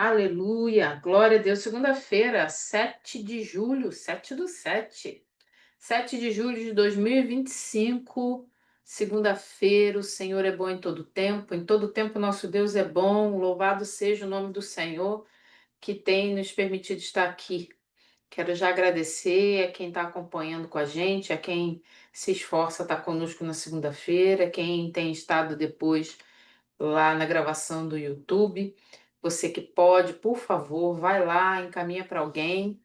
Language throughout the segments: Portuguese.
Aleluia, glória a Deus. Segunda-feira, 7 de julho, 7 do 7. 7 de julho de 2025, segunda-feira. O Senhor é bom em todo tempo nosso Deus é bom. Louvado seja o nome do Senhor que tem nos permitido estar aqui. Quero já agradecer a quem está acompanhando com a gente, a quem se esforça a estar conosco na segunda-feira, quem tem estado depois lá na gravação do YouTube. Você que pode, por favor, vai lá, encaminha para alguém,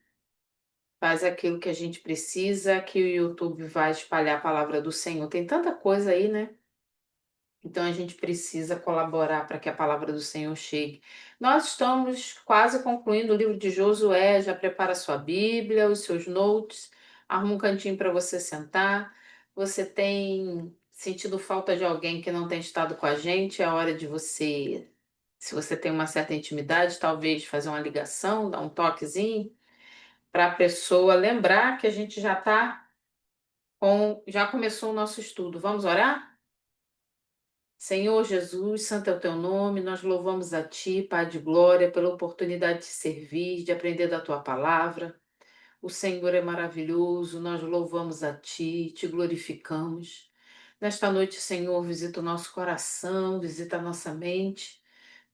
faz aquilo que a gente precisa, que o YouTube vai espalhar a palavra do Senhor. Tem tanta coisa aí, né? Então a gente precisa colaborar para que a palavra do Senhor chegue. Nós estamos quase concluindo o livro de Josué, já prepara sua Bíblia, os seus notes, arruma um cantinho para você sentar. Você tem sentido falta de alguém que não tem estado com a gente? É hora de você, se você tem uma certa intimidade, talvez fazer uma ligação, dar um toquezinho para a pessoa lembrar que a gente já começou o nosso estudo. Vamos orar? Senhor Jesus, santo é o teu nome, nós louvamos a Ti, Pai de glória, pela oportunidade de servir, de aprender da Tua palavra. O Senhor é maravilhoso, nós louvamos a Ti, te glorificamos. Nesta noite, Senhor, visita o nosso coração, visita a nossa mente,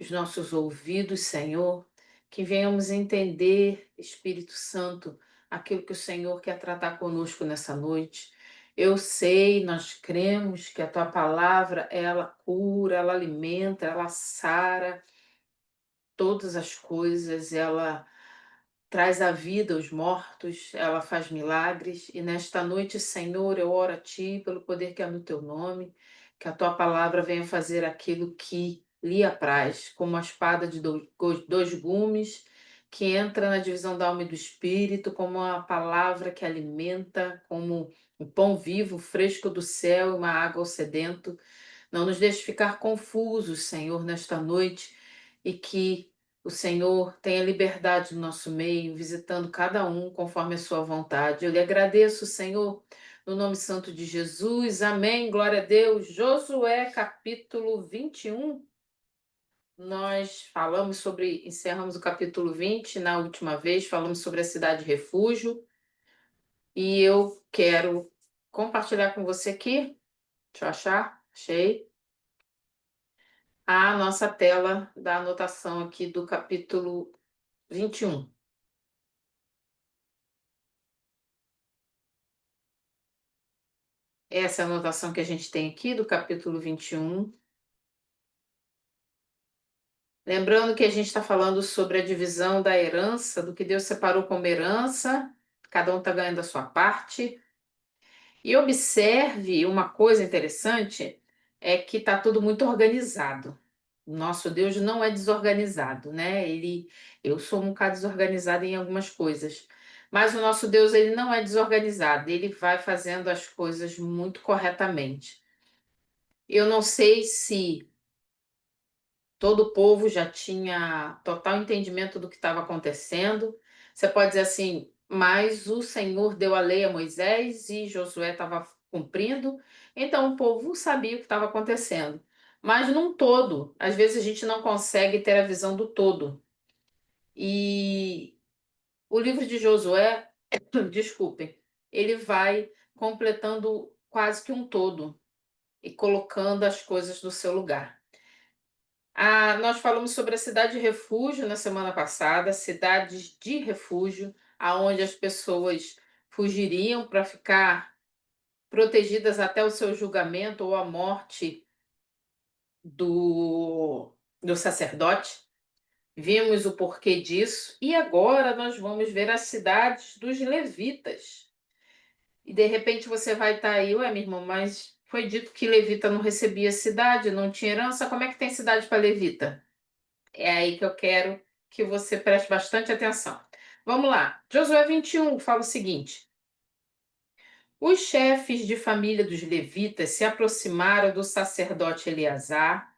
os nossos ouvidos, Senhor, que venhamos entender, Espírito Santo, aquilo que o Senhor quer tratar conosco nessa noite. Eu sei, nós cremos que a tua palavra, ela cura, ela alimenta, ela sara todas as coisas, ela traz à vida os mortos, ela faz milagres. E nesta noite, Senhor, eu oro a Ti pelo poder que há no Teu nome, que a Tua palavra venha fazer aquilo que lhe apraz, como a espada de dois gumes, que entra na divisão da alma e do espírito, como a palavra que alimenta, como o pão vivo, fresco do céu e uma água ao sedento. Não nos deixe ficar confusos, Senhor, nesta noite, e que o Senhor tenha liberdade no nosso meio, visitando cada um conforme a sua vontade. Eu lhe agradeço, Senhor, no nome santo de Jesus. Amém. Glória a Deus. Josué, capítulo 21. Nós encerramos o capítulo 20 na última vez, falamos sobre a cidade refúgio, e eu quero compartilhar com você aqui. Deixa eu achar. Achei a nossa tela da anotação aqui do capítulo 21. Essa é a anotação que a gente tem aqui do capítulo 21. Lembrando que a gente está falando sobre a divisão da herança, do que Deus separou como herança, cada um está ganhando a sua parte. E observe uma coisa interessante, é que está tudo muito organizado. O nosso Deus não é desorganizado, né? Eu sou um bocado desorganizada em algumas coisas, mas o nosso Deus ele não é desorganizado, ele vai fazendo as coisas muito corretamente. Eu não sei se todo o povo já tinha total entendimento do que estava acontecendo. Você pode dizer assim, mas o Senhor deu a lei a Moisés e Josué estava cumprindo, então o povo sabia o que estava acontecendo. Mas num todo, às vezes a gente não consegue ter a visão do todo. E o livro de Josué, desculpem, ele vai completando quase que um todo e colocando as coisas no seu lugar. Nós falamos sobre a cidade de refúgio na semana passada, cidades de refúgio, aonde as pessoas fugiriam para ficar protegidas até o seu julgamento ou a morte do sacerdote. Vimos o porquê disso e agora nós vamos ver as cidades dos levitas. E de repente você vai estar aí, ué, meu irmão, mas foi dito que levita não recebia cidade, não tinha herança, como é que tem cidade para levita? É aí que eu quero que você preste bastante atenção. Vamos lá. Josué 21 fala o seguinte: os chefes de família dos levitas se aproximaram do sacerdote Eleazar,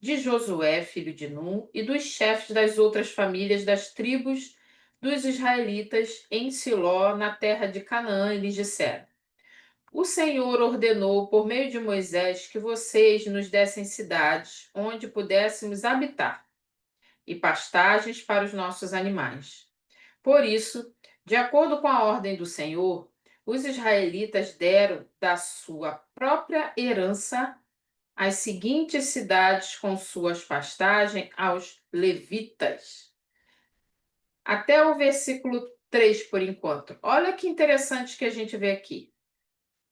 de Josué, filho de Num, e dos chefes das outras famílias das tribos dos israelitas em Siló, na terra de Canaã, e lhes disseram: o Senhor ordenou por meio de Moisés que vocês nos dessem cidades onde pudéssemos habitar. e pastagens para os nossos animais. Por isso, de acordo com a ordem do Senhor, os israelitas deram da sua própria herança as seguintes cidades com suas pastagens aos levitas. Até o versículo 3, por enquanto. Olha que interessante que a gente vê aqui.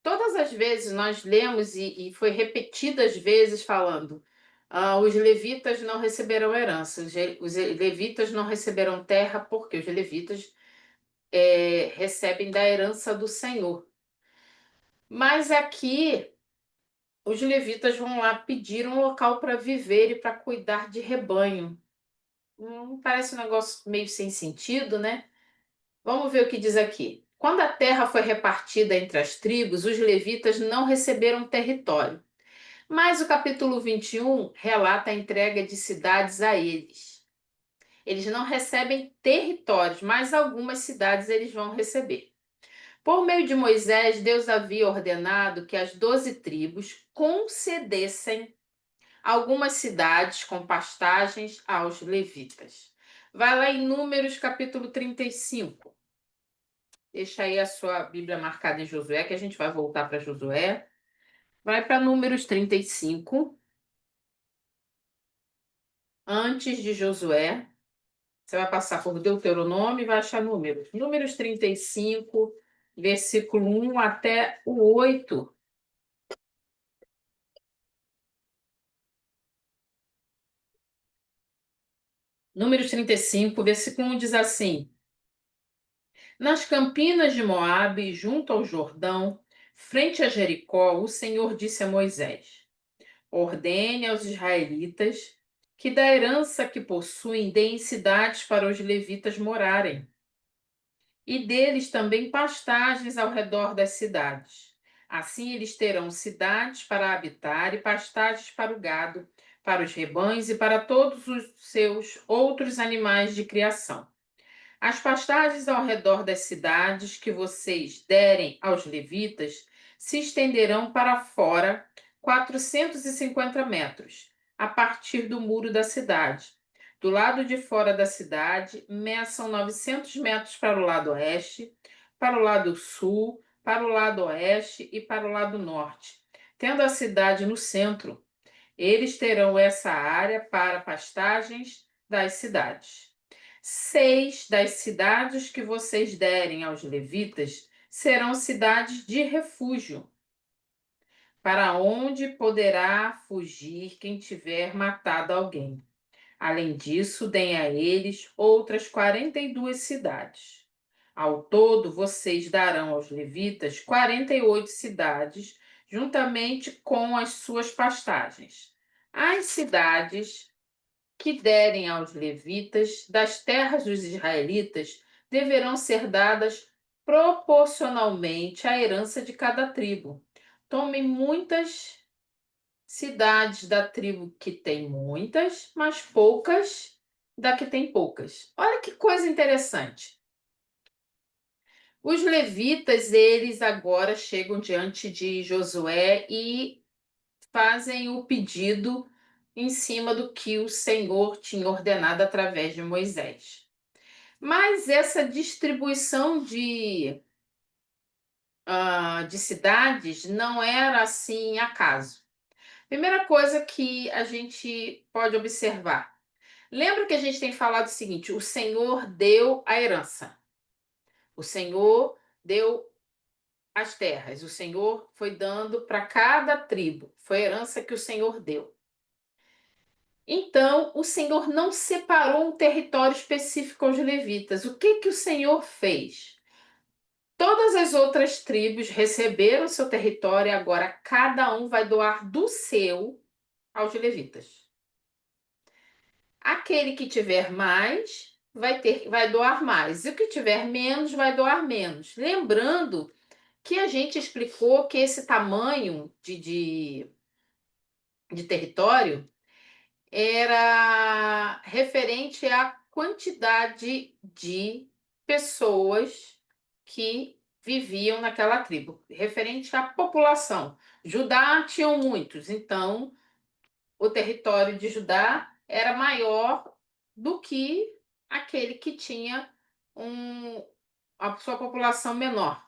Todas as vezes nós lemos, e foi repetidas vezes falando, os levitas não receberão herança, os levitas não receberão terra, porque os levitas recebem da herança do Senhor. Mas aqui os levitas vão lá pedir um local para viver e para cuidar de rebanho. Parece um negócio meio sem sentido, né? Vamos ver o que diz aqui. Quando a terra foi repartida entre as tribos, os levitas não receberam território. Mas o capítulo 21 relata a entrega de cidades a eles. Eles não recebem territórios, mas algumas cidades eles vão receber. Por meio de Moisés, Deus havia ordenado que as 12 tribos concedessem algumas cidades com pastagens aos levitas. Vai lá em Números capítulo 35. Deixa aí a sua Bíblia marcada em Josué, que a gente vai voltar para Josué. Vai para Números 35. Antes de Josué, você vai passar por Deuteronômio e vai achar Números. Números 35, versículo 1 até o 8. Números 35, versículo 1 diz assim: Nas campinas de Moabe, junto ao Jordão, frente a Jericó, o Senhor disse a Moisés: Ordene aos israelitas que da herança que possuem deem cidades para os levitas morarem, e deles também pastagens ao redor das cidades. Assim eles terão cidades para habitar e pastagens para o gado, para os rebanhos e para todos os seus outros animais de criação. As pastagens ao redor das cidades que vocês derem aos levitas se estenderão para fora 450 metros, a partir do muro da cidade. Do lado de fora da cidade, meçam 900 metros para o lado oeste, para o lado sul, para o lado oeste e para o lado norte, tendo a cidade no centro. Eles terão essa área para pastagens das cidades. 6 das cidades que vocês derem aos levitas serão cidades de refúgio, para onde poderá fugir quem tiver matado alguém. Além disso, deem a eles outras 42 cidades. Ao todo, vocês darão aos levitas 48 cidades, juntamente com as suas pastagens. As cidades que derem aos levitas das terras dos israelitas deverão ser dadas proporcionalmente à herança de cada tribo. Tomem muitas cidades da tribo que tem muitas, mas poucas da que tem poucas. Olha que coisa interessante. Os levitas, eles agora chegam diante de Josué e fazem o pedido em cima do que o Senhor tinha ordenado através de Moisés. Mas essa distribuição de cidades não era assim acaso. Primeira coisa que a gente pode observar. Lembra que a gente tem falado o seguinte: o Senhor deu a herança, o Senhor deu as terras, o Senhor foi dando para cada tribo, foi a herança que o Senhor deu. Então, o Senhor não separou um território específico aos levitas. O que que o Senhor fez? Todas as outras tribos receberam seu território e agora cada um vai doar do seu aos levitas. Aquele que tiver mais vai doar mais, e o que tiver menos vai doar menos. Lembrando que a gente explicou que esse tamanho de território era referente à quantidade de pessoas que viviam naquela tribo, referente à população. Judá tinham muitos, então o território de Judá era maior do que aquele que tinha um, a sua população menor.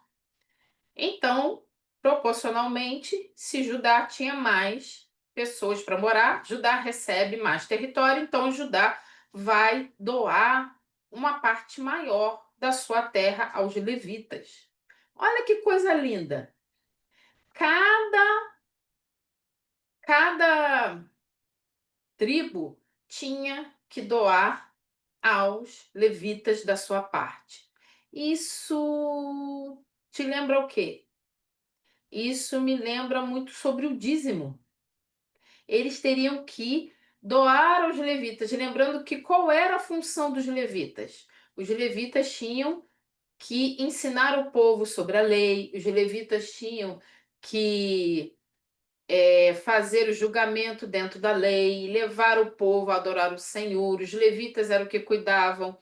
Então, proporcionalmente, se Judá tinha mais pessoas para morar, Judá recebe mais território, então Judá vai doar uma parte maior da sua terra aos levitas. Olha que coisa linda! Cada tribo tinha que doar aos levitas da sua parte. Isso te lembra o quê? Isso me lembra muito sobre o dízimo. Eles teriam que doar aos levitas, lembrando que qual era a função dos levitas? Os levitas tinham que ensinar o povo sobre a lei, os levitas tinham que fazer o julgamento dentro da lei, levar o povo a adorar o Senhor. Os levitas eram que cuidavam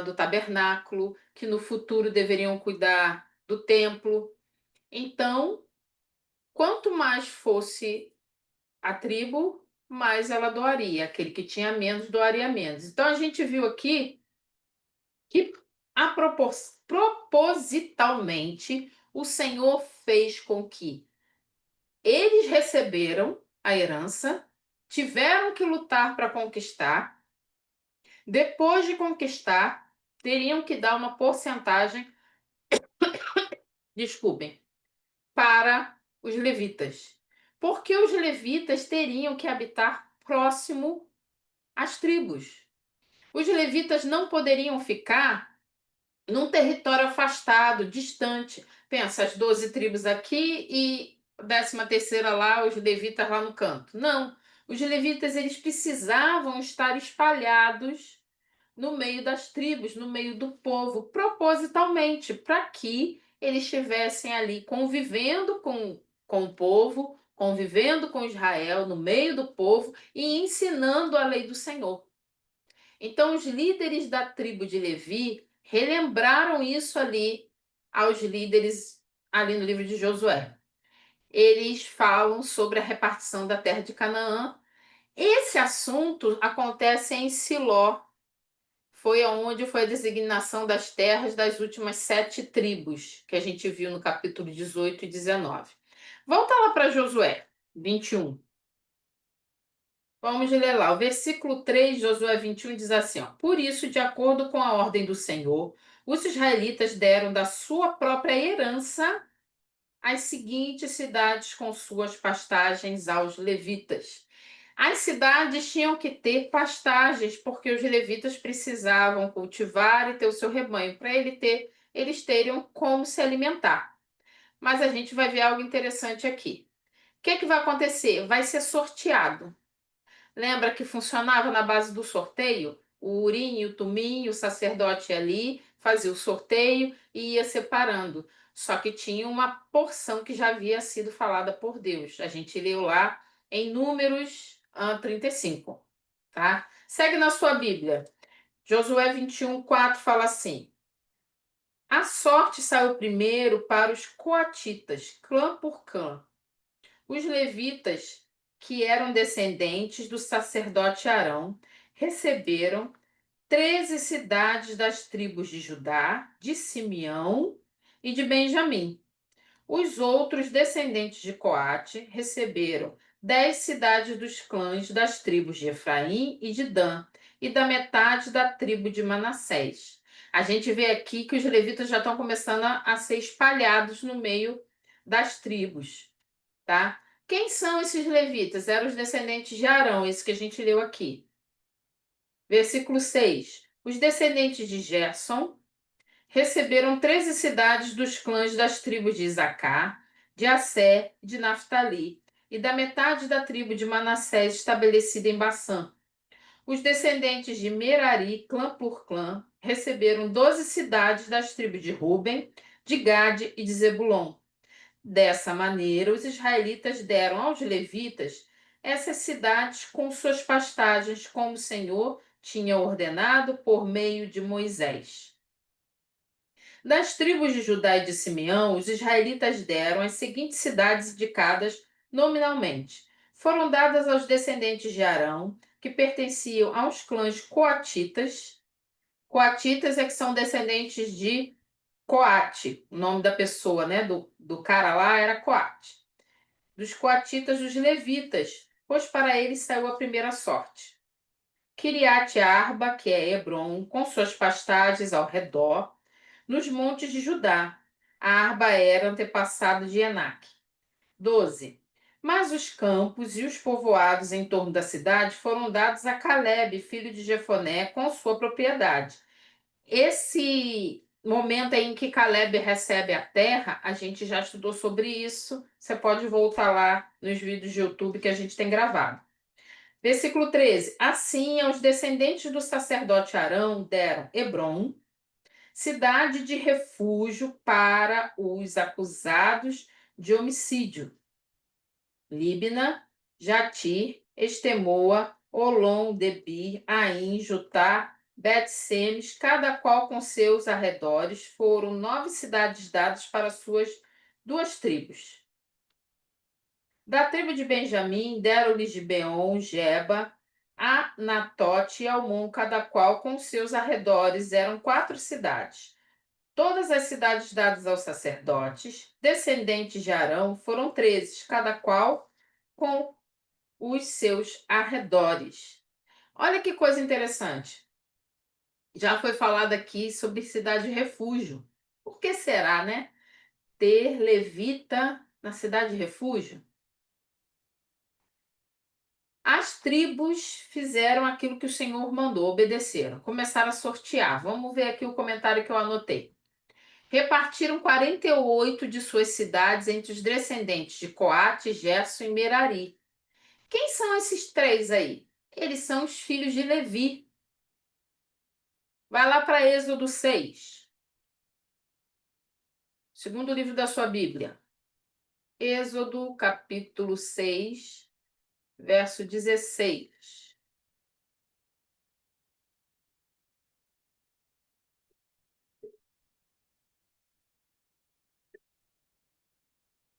do tabernáculo, que no futuro deveriam cuidar do templo. Então, quanto mais fosse a tribo, mais ela doaria. Aquele que tinha menos, doaria menos. Então, a gente viu aqui que propositalmente o Senhor fez com que eles receberam a herança, tiveram que lutar para conquistar. Depois de conquistar, teriam que dar uma porcentagem, desculpem, para os levitas. Porque os levitas teriam que habitar próximo às tribos. Os levitas não poderiam ficar num território afastado, distante. Pensa, as 12 tribos aqui e a 13ª lá, os levitas lá no canto. Não, os levitas eles precisavam estar espalhados no meio das tribos, no meio do povo, propositalmente, para que eles estivessem ali convivendo com o povo, convivendo com Israel, no meio do povo e ensinando a lei do Senhor. Então, os líderes da tribo de Levi relembraram isso ali aos líderes ali no livro de Josué. Eles falam sobre a repartição da terra de Canaã. Esse assunto acontece em Siló. Foi onde foi a designação das terras das últimas 7 tribos, que a gente viu no capítulo 18 e 19. Volta lá para Josué 21. Vamos ler lá. O versículo 3 de Josué 21 diz assim: ó, por isso, de acordo com a ordem do Senhor, os israelitas deram da sua própria herança as seguintes cidades com suas pastagens aos levitas. As cidades tinham que ter pastagens, porque os levitas precisavam cultivar e ter o seu rebanho, para eles terem como se alimentar. Mas a gente vai ver algo interessante aqui. O que é que vai acontecer? Vai ser sorteado. Lembra que funcionava na base do sorteio? O Urim e o Tumim, o sacerdote ali, fazia o sorteio e ia separando. Só que tinha uma porção que já havia sido falada por Deus. A gente leu lá em Números 35, tá? Segue na sua Bíblia. Josué 21:4 fala assim: a sorte saiu primeiro para os coatitas, clã por clã. Os levitas, que eram descendentes do sacerdote Arão, receberam 13 cidades das tribos de Judá, de Simeão e de Benjamim. Os outros descendentes de Coate receberam 10 cidades dos clãs das tribos de Efraim e de Dan, e da metade da tribo de Manassés. A gente vê aqui que os levitas já estão começando a ser espalhados no meio das tribos, tá? Quem são esses levitas? Eram os descendentes de Arão, isso que a gente leu aqui. Versículo 6. Os descendentes de Gerson receberam 13 cidades dos clãs das tribos de Isacar, de Assé e de Naftali, e da metade da tribo de Manassés estabelecida em Bassã. Os descendentes de Merari, clã por clã, receberam 12 cidades das tribos de Ruben, de Gade e de Zebulon. Dessa maneira, os israelitas deram aos levitas essas cidades com suas pastagens, como o Senhor tinha ordenado por meio de Moisés. Das tribos de Judá e de Simeão, os israelitas deram as seguintes cidades indicadas nominalmente. Foram dadas aos descendentes de Arão que pertenciam aos clãs coatitas. Coatitas é que são descendentes de Coate, o nome da pessoa, né? Do cara lá era Coate. Dos coatitas dos levitas, pois para eles saiu a primeira sorte. Kiriat Arba, que é Hebron, com suas pastagens ao redor, nos montes de Judá. A Arba era antepassada de Enaque. 12. Mas os campos e os povoados em torno da cidade foram dados a Calebe, filho de Jefoné, com sua propriedade. Esse momento aí em que Calebe recebe a terra, a gente já estudou sobre isso. Você pode voltar lá nos vídeos de YouTube que a gente tem gravado. Versículo 13. Assim, aos descendentes do sacerdote Arão deram Hebrom, cidade de refúgio para os acusados de homicídio, Líbina, Jatir, Estemoa, Olom, Debir, Aim, Jutá, Bet-Semes, cada qual com seus arredores, foram 9 cidades dadas para suas 2 tribos. Da tribo de Benjamim, deram-lhes Gibeon, Geba, Anatote e Almon, cada qual com seus arredores, eram 4 cidades. Todas as cidades dadas aos sacerdotes, descendentes de Arão, foram 13, cada qual com os seus arredores. Olha que coisa interessante. Já foi falado aqui sobre cidade refúgio. Por que será, né? Ter levita na cidade refúgio? As tribos fizeram aquilo que o Senhor mandou, obedeceram, começaram a sortear. Vamos ver aqui o comentário que eu anotei. Repartiram 48 de suas cidades entre os descendentes de Coate, Gerson e Merari. Quem são esses 3 aí? Eles são os filhos de Levi. Vai lá para Êxodo 6, segundo livro da sua Bíblia. Êxodo, capítulo 6, verso 16.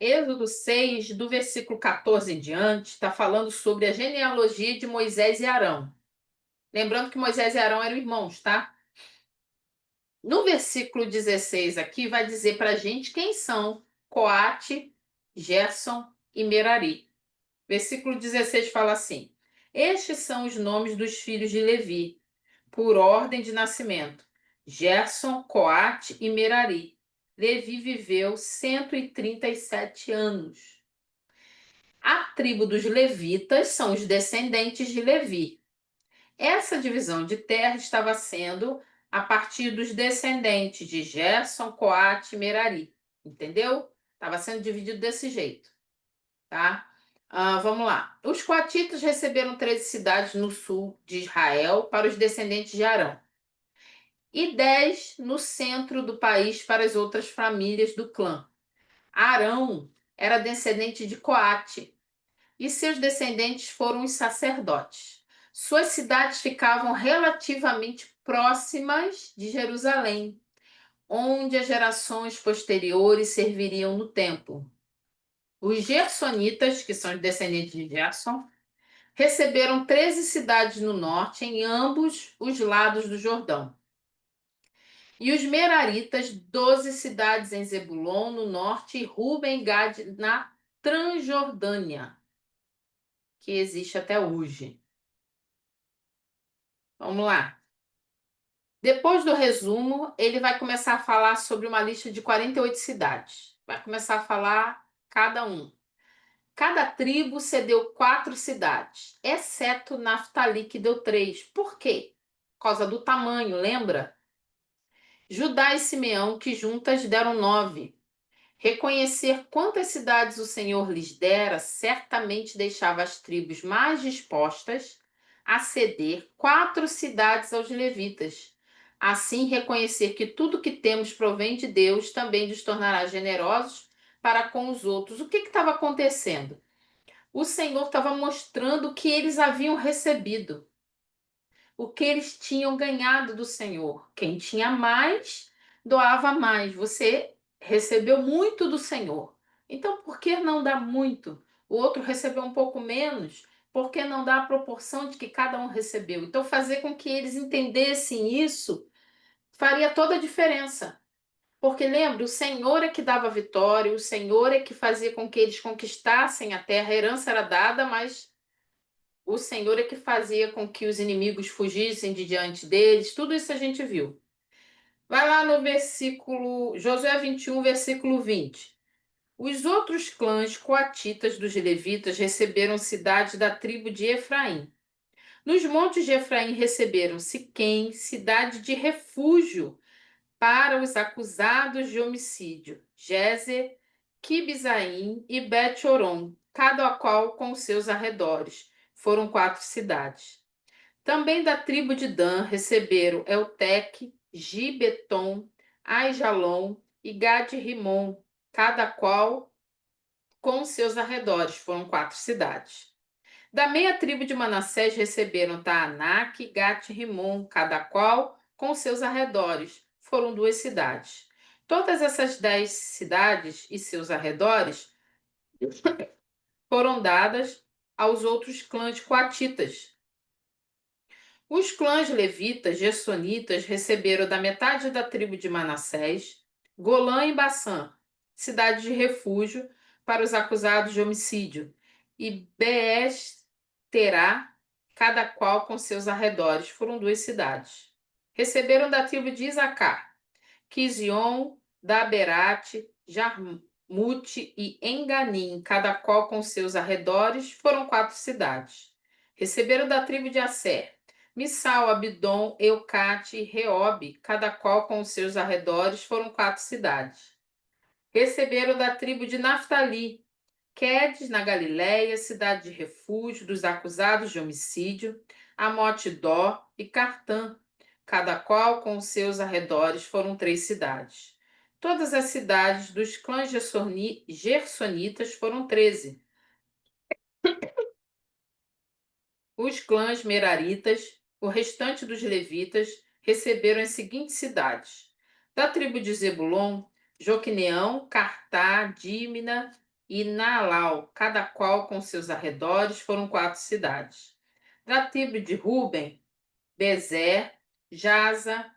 Êxodo 6, do versículo 14 em diante, está falando sobre a genealogia de Moisés e Arão. Lembrando que Moisés e Arão eram irmãos, tá? No versículo 16 aqui vai dizer para a gente quem são Coate, Gerson e Merari. Versículo 16 fala assim: Estes são os nomes dos filhos de Levi, por ordem de nascimento: Gerson, Coate e Merari. Levi viveu 137 anos. A tribo dos levitas são os descendentes de Levi. Essa divisão de terra estava sendo a partir dos descendentes de Gerson, Coate e Merari. Entendeu? Estava sendo dividido desse jeito, tá? Vamos lá. Os coatitas receberam 13 cidades no sul de Israel para os descendentes de Arão e 10 no centro do país para as outras famílias do clã. Arão era descendente de Coate e seus descendentes foram os sacerdotes. Suas cidades ficavam relativamente próximas de Jerusalém, onde as gerações posteriores serviriam no templo. Os gersonitas, que são os descendentes de Gerson, receberam 13 cidades no norte, em ambos os lados do Jordão. E os meraritas, 12 cidades em Zebulon, no norte, e Ruben e Gad, na Transjordânia, que existe até hoje. Vamos lá. Depois do resumo, ele vai começar a falar sobre uma lista de 48 cidades. Vai começar a falar cada um. Cada tribo cedeu 4 cidades, exceto Naftali, que deu 3. Por quê? Por causa do tamanho, lembra? Judá e Simeão, que juntas deram 9. Reconhecer quantas cidades o Senhor lhes dera certamente deixava as tribos mais dispostas a ceder 4 cidades aos levitas. Assim, reconhecer que tudo que temos provém de Deus também nos tornará generosos para com os outros. O que estava acontecendo? O Senhor estava mostrando o que eles haviam recebido, o que eles tinham ganhado do Senhor. Quem tinha mais, doava mais. Você recebeu muito do Senhor. Então, por que não dar muito? O outro recebeu um pouco menos. porque não dá a proporção de que cada um recebeu. Então, fazer com que eles entendessem isso faria toda a diferença. Porque lembra, o Senhor é que dava vitória, o Senhor é que fazia com que eles conquistassem a terra, a herança era dada, mas o Senhor é que fazia com que os inimigos fugissem de diante deles, tudo isso a gente viu. Vai lá no versículo, Josué 21, versículo 20. Os outros clãs coatitas dos levitas receberam cidades da tribo de Efraim. Nos montes de Efraim receberam Siquém, cidade de refúgio para os acusados de homicídio, Gézer, Quibzaim e Bet-Horon, cada qual com seus arredores. Foram 4 cidades. Também da tribo de Dan receberam Elteque, Gibeton, Aijalon e Gad-Rimon, cada qual com seus arredores. Foram 4 cidades. Da meia tribo de Manassés receberam Taanak e Gat-Rimon, cada qual com seus arredores. Foram 2 cidades. Todas essas 10 cidades e seus arredores foram dadas aos outros clãs coatitas. Os clãs levitas, gersonitas, receberam da metade da tribo de Manassés, Golã e Bassã, cidade de refúgio para os acusados de homicídio, e Beesterá, cada qual com seus arredores. Foram 2 cidades. Receberam da tribo de Isacar, Quizion, Daberate, Jarmute e Enganim, cada qual com seus arredores. Foram 4 cidades. Receberam da tribo de Asser, Missal, Abdon, Eucate e Reobe, cada qual com seus arredores. Foram 4 cidades. Receberam da tribo de Naftali, Quedes, na Galiléia, cidade de refúgio dos acusados de homicídio, Amote-Dó e Cartã, cada qual com seus arredores. Foram 3 cidades. Todas as cidades dos clãs gersonitas foram 13. Os clãs meraritas, o restante dos levitas, receberam as seguintes cidades: da tribo de Zebulon, Joquineão, Cartá, Dímina e Naalau, cada qual com seus arredores. Foram 4 cidades. Da tribo de Ruben, Bezer, Jaza,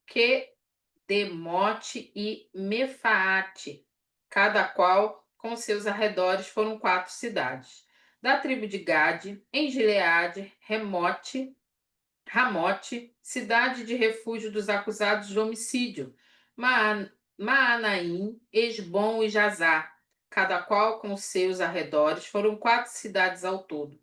Quedemote e Mefaate, cada qual com seus arredores. Foram 4 cidades. Da tribo de Gade, em Gileade, Ramote, cidade de refúgio dos acusados de homicídio, Maanaim, Esbom e Jazá, cada qual com seus arredores. Foram 4 cidades ao todo.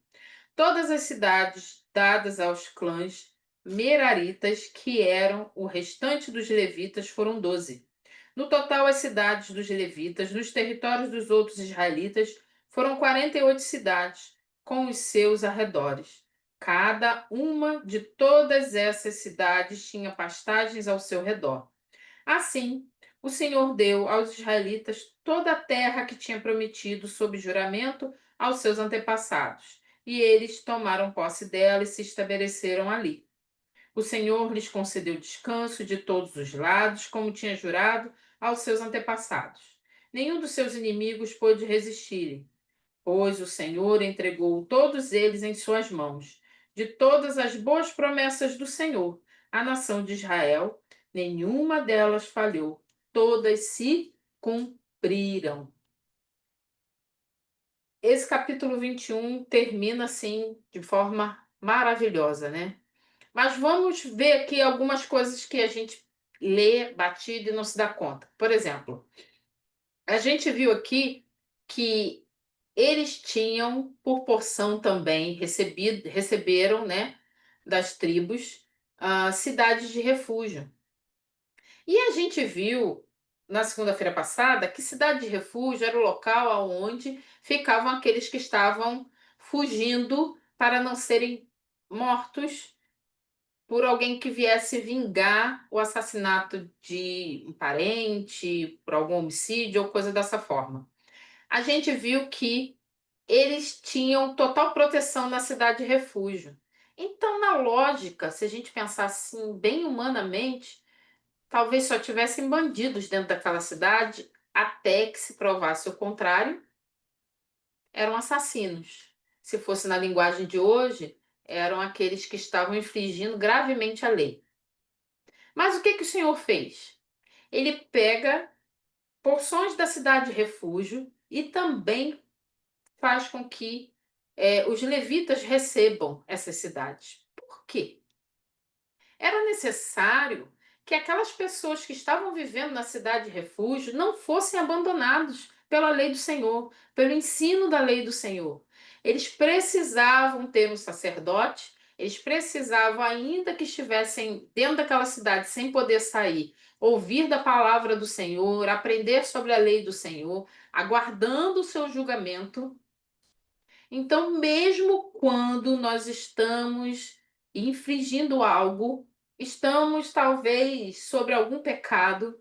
Todas as cidades dadas aos clãs meraritas, que eram o restante dos levitas, foram 12. No total, as cidades dos levitas, nos territórios dos outros israelitas, foram 48 cidades, com os seus arredores. Cada uma de todas essas cidades tinha pastagens ao seu redor. Assim, o Senhor deu aos israelitas toda a terra que tinha prometido sob juramento aos seus antepassados, e eles tomaram posse dela e se estabeleceram ali. O Senhor lhes concedeu descanso de todos os lados, como tinha jurado aos seus antepassados. Nenhum dos seus inimigos pôde resistir, pois o Senhor entregou todos eles em suas mãos. De todas as boas promessas do Senhor, a nação de Israel, nenhuma delas falhou, todas se cumpriram. Esse capítulo 21 termina assim de forma maravilhosa, né? Mas vamos ver aqui algumas coisas que a gente lê batido e não se dá conta. Por exemplo, a gente viu aqui que eles tinham, por porção também, receberam, né, das tribos, cidades de refúgio. E a gente viu na segunda-feira passada que cidade de refúgio era o local onde ficavam aqueles que estavam fugindo para não serem mortos por alguém que viesse vingar o assassinato de um parente, por algum homicídio ou coisa dessa forma. A gente viu que eles tinham total proteção na cidade de refúgio. Então, na lógica, se a gente pensar assim, bem humanamente, talvez só tivessem bandidos dentro daquela cidade, até que se provasse o contrário, eram assassinos. se fosse na linguagem de hoje, eram aqueles que estavam infringindo gravemente a lei. Mas o que que o Senhor fez? Ele pega porções da cidade de refúgio e também faz com que os levitas recebam essas cidades. Por quê? Era necessário que aquelas pessoas que estavam vivendo na cidade de refúgio não fossem abandonados pela lei do Senhor, pelo ensino da lei do Senhor. Eles precisavam ter um sacerdote, eles precisavam, ainda que estivessem dentro daquela cidade sem poder sair, ouvir da palavra do Senhor, aprender sobre a lei do Senhor, aguardando o seu julgamento. Então, mesmo quando nós estamos infringindo algo, estamos talvez sobre algum pecado,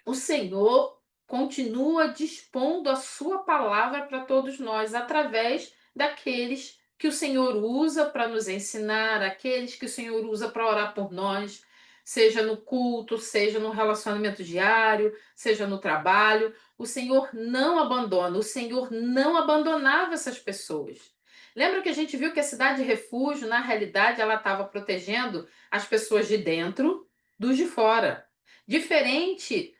o Senhor continua dispondo a sua palavra para todos nós, através daqueles que o Senhor usa para nos ensinar, aqueles que o Senhor usa para orar por nós, seja no culto, seja no relacionamento diário, seja no trabalho. O Senhor não abandona, o Senhor não abandonava essas pessoas. Lembra que a gente viu que a cidade de refúgio, na realidade, ela estava protegendo as pessoas de dentro dos de fora. Diferente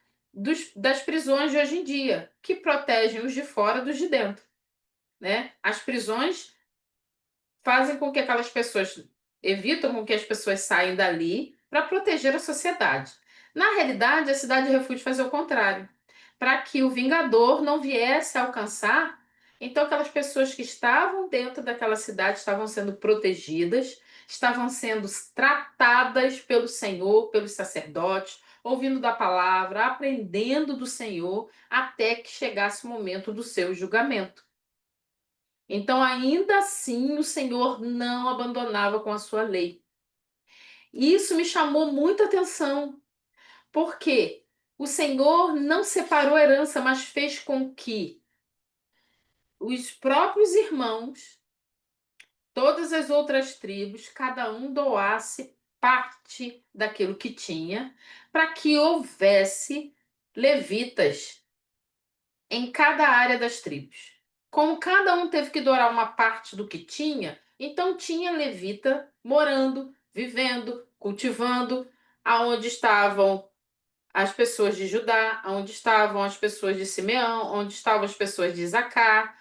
das prisões de hoje em dia, que protegem os de fora dos de dentro, né? As prisões fazem com que aquelas pessoas, evitam com que as pessoas saiam dali para proteger a sociedade. Na realidade, a cidade de refúgio fazia o contrário, para que o vingador não viesse a alcançar. Então, aquelas pessoas que estavam dentro daquela cidade estavam sendo protegidas, estavam sendo tratadas pelo Senhor, pelos sacerdotes, ouvindo da palavra, aprendendo do Senhor, até que chegasse o momento do seu julgamento. Então, ainda assim, o Senhor não abandonava com a sua lei. E isso me chamou muita atenção, porque o Senhor não separou a herança, mas fez com que os próprios irmãos, todas as outras tribos, cada um doasse parte daquilo que tinha, para que houvesse levitas em cada área das tribos. Como cada um teve que doar uma parte do que tinha, então tinha levita morando, vivendo, cultivando, aonde estavam as pessoas de Judá, onde estavam as pessoas de Simeão, onde estavam as pessoas de Isacar.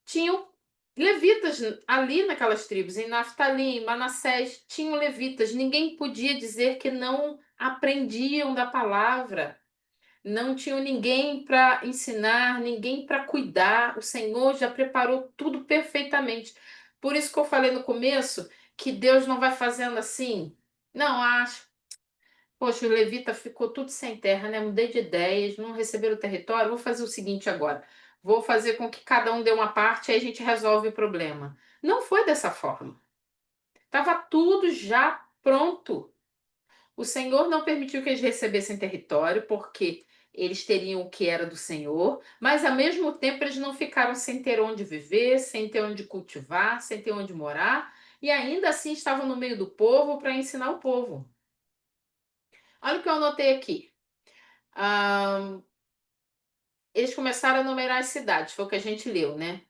Tinham levitas ali naquelas tribos, em Naftali, em Manassés, tinham levitas. Ninguém podia dizer que não aprendiam da palavra. Não tinham ninguém para ensinar, ninguém para cuidar. O Senhor já preparou tudo perfeitamente. Por isso que eu falei no começo que Deus não vai fazendo assim. Não, acho. Poxa, o levita ficou tudo sem terra, né? Mudei de ideias, não receberam o território. Vou fazer o seguinte agora. Vou fazer com que cada um dê uma parte, aí a gente resolve o problema. Não foi dessa forma. Estava tudo já pronto. O Senhor não permitiu que eles recebessem território, porque eles teriam o que era do Senhor, mas ao mesmo tempo eles não ficaram sem ter onde viver, sem ter onde cultivar, sem ter onde morar, e ainda assim estavam no meio do povo para ensinar o povo. Olha o que eu anotei aqui. Ah, eles começaram a numerar as cidades, foi o que a gente leu, né?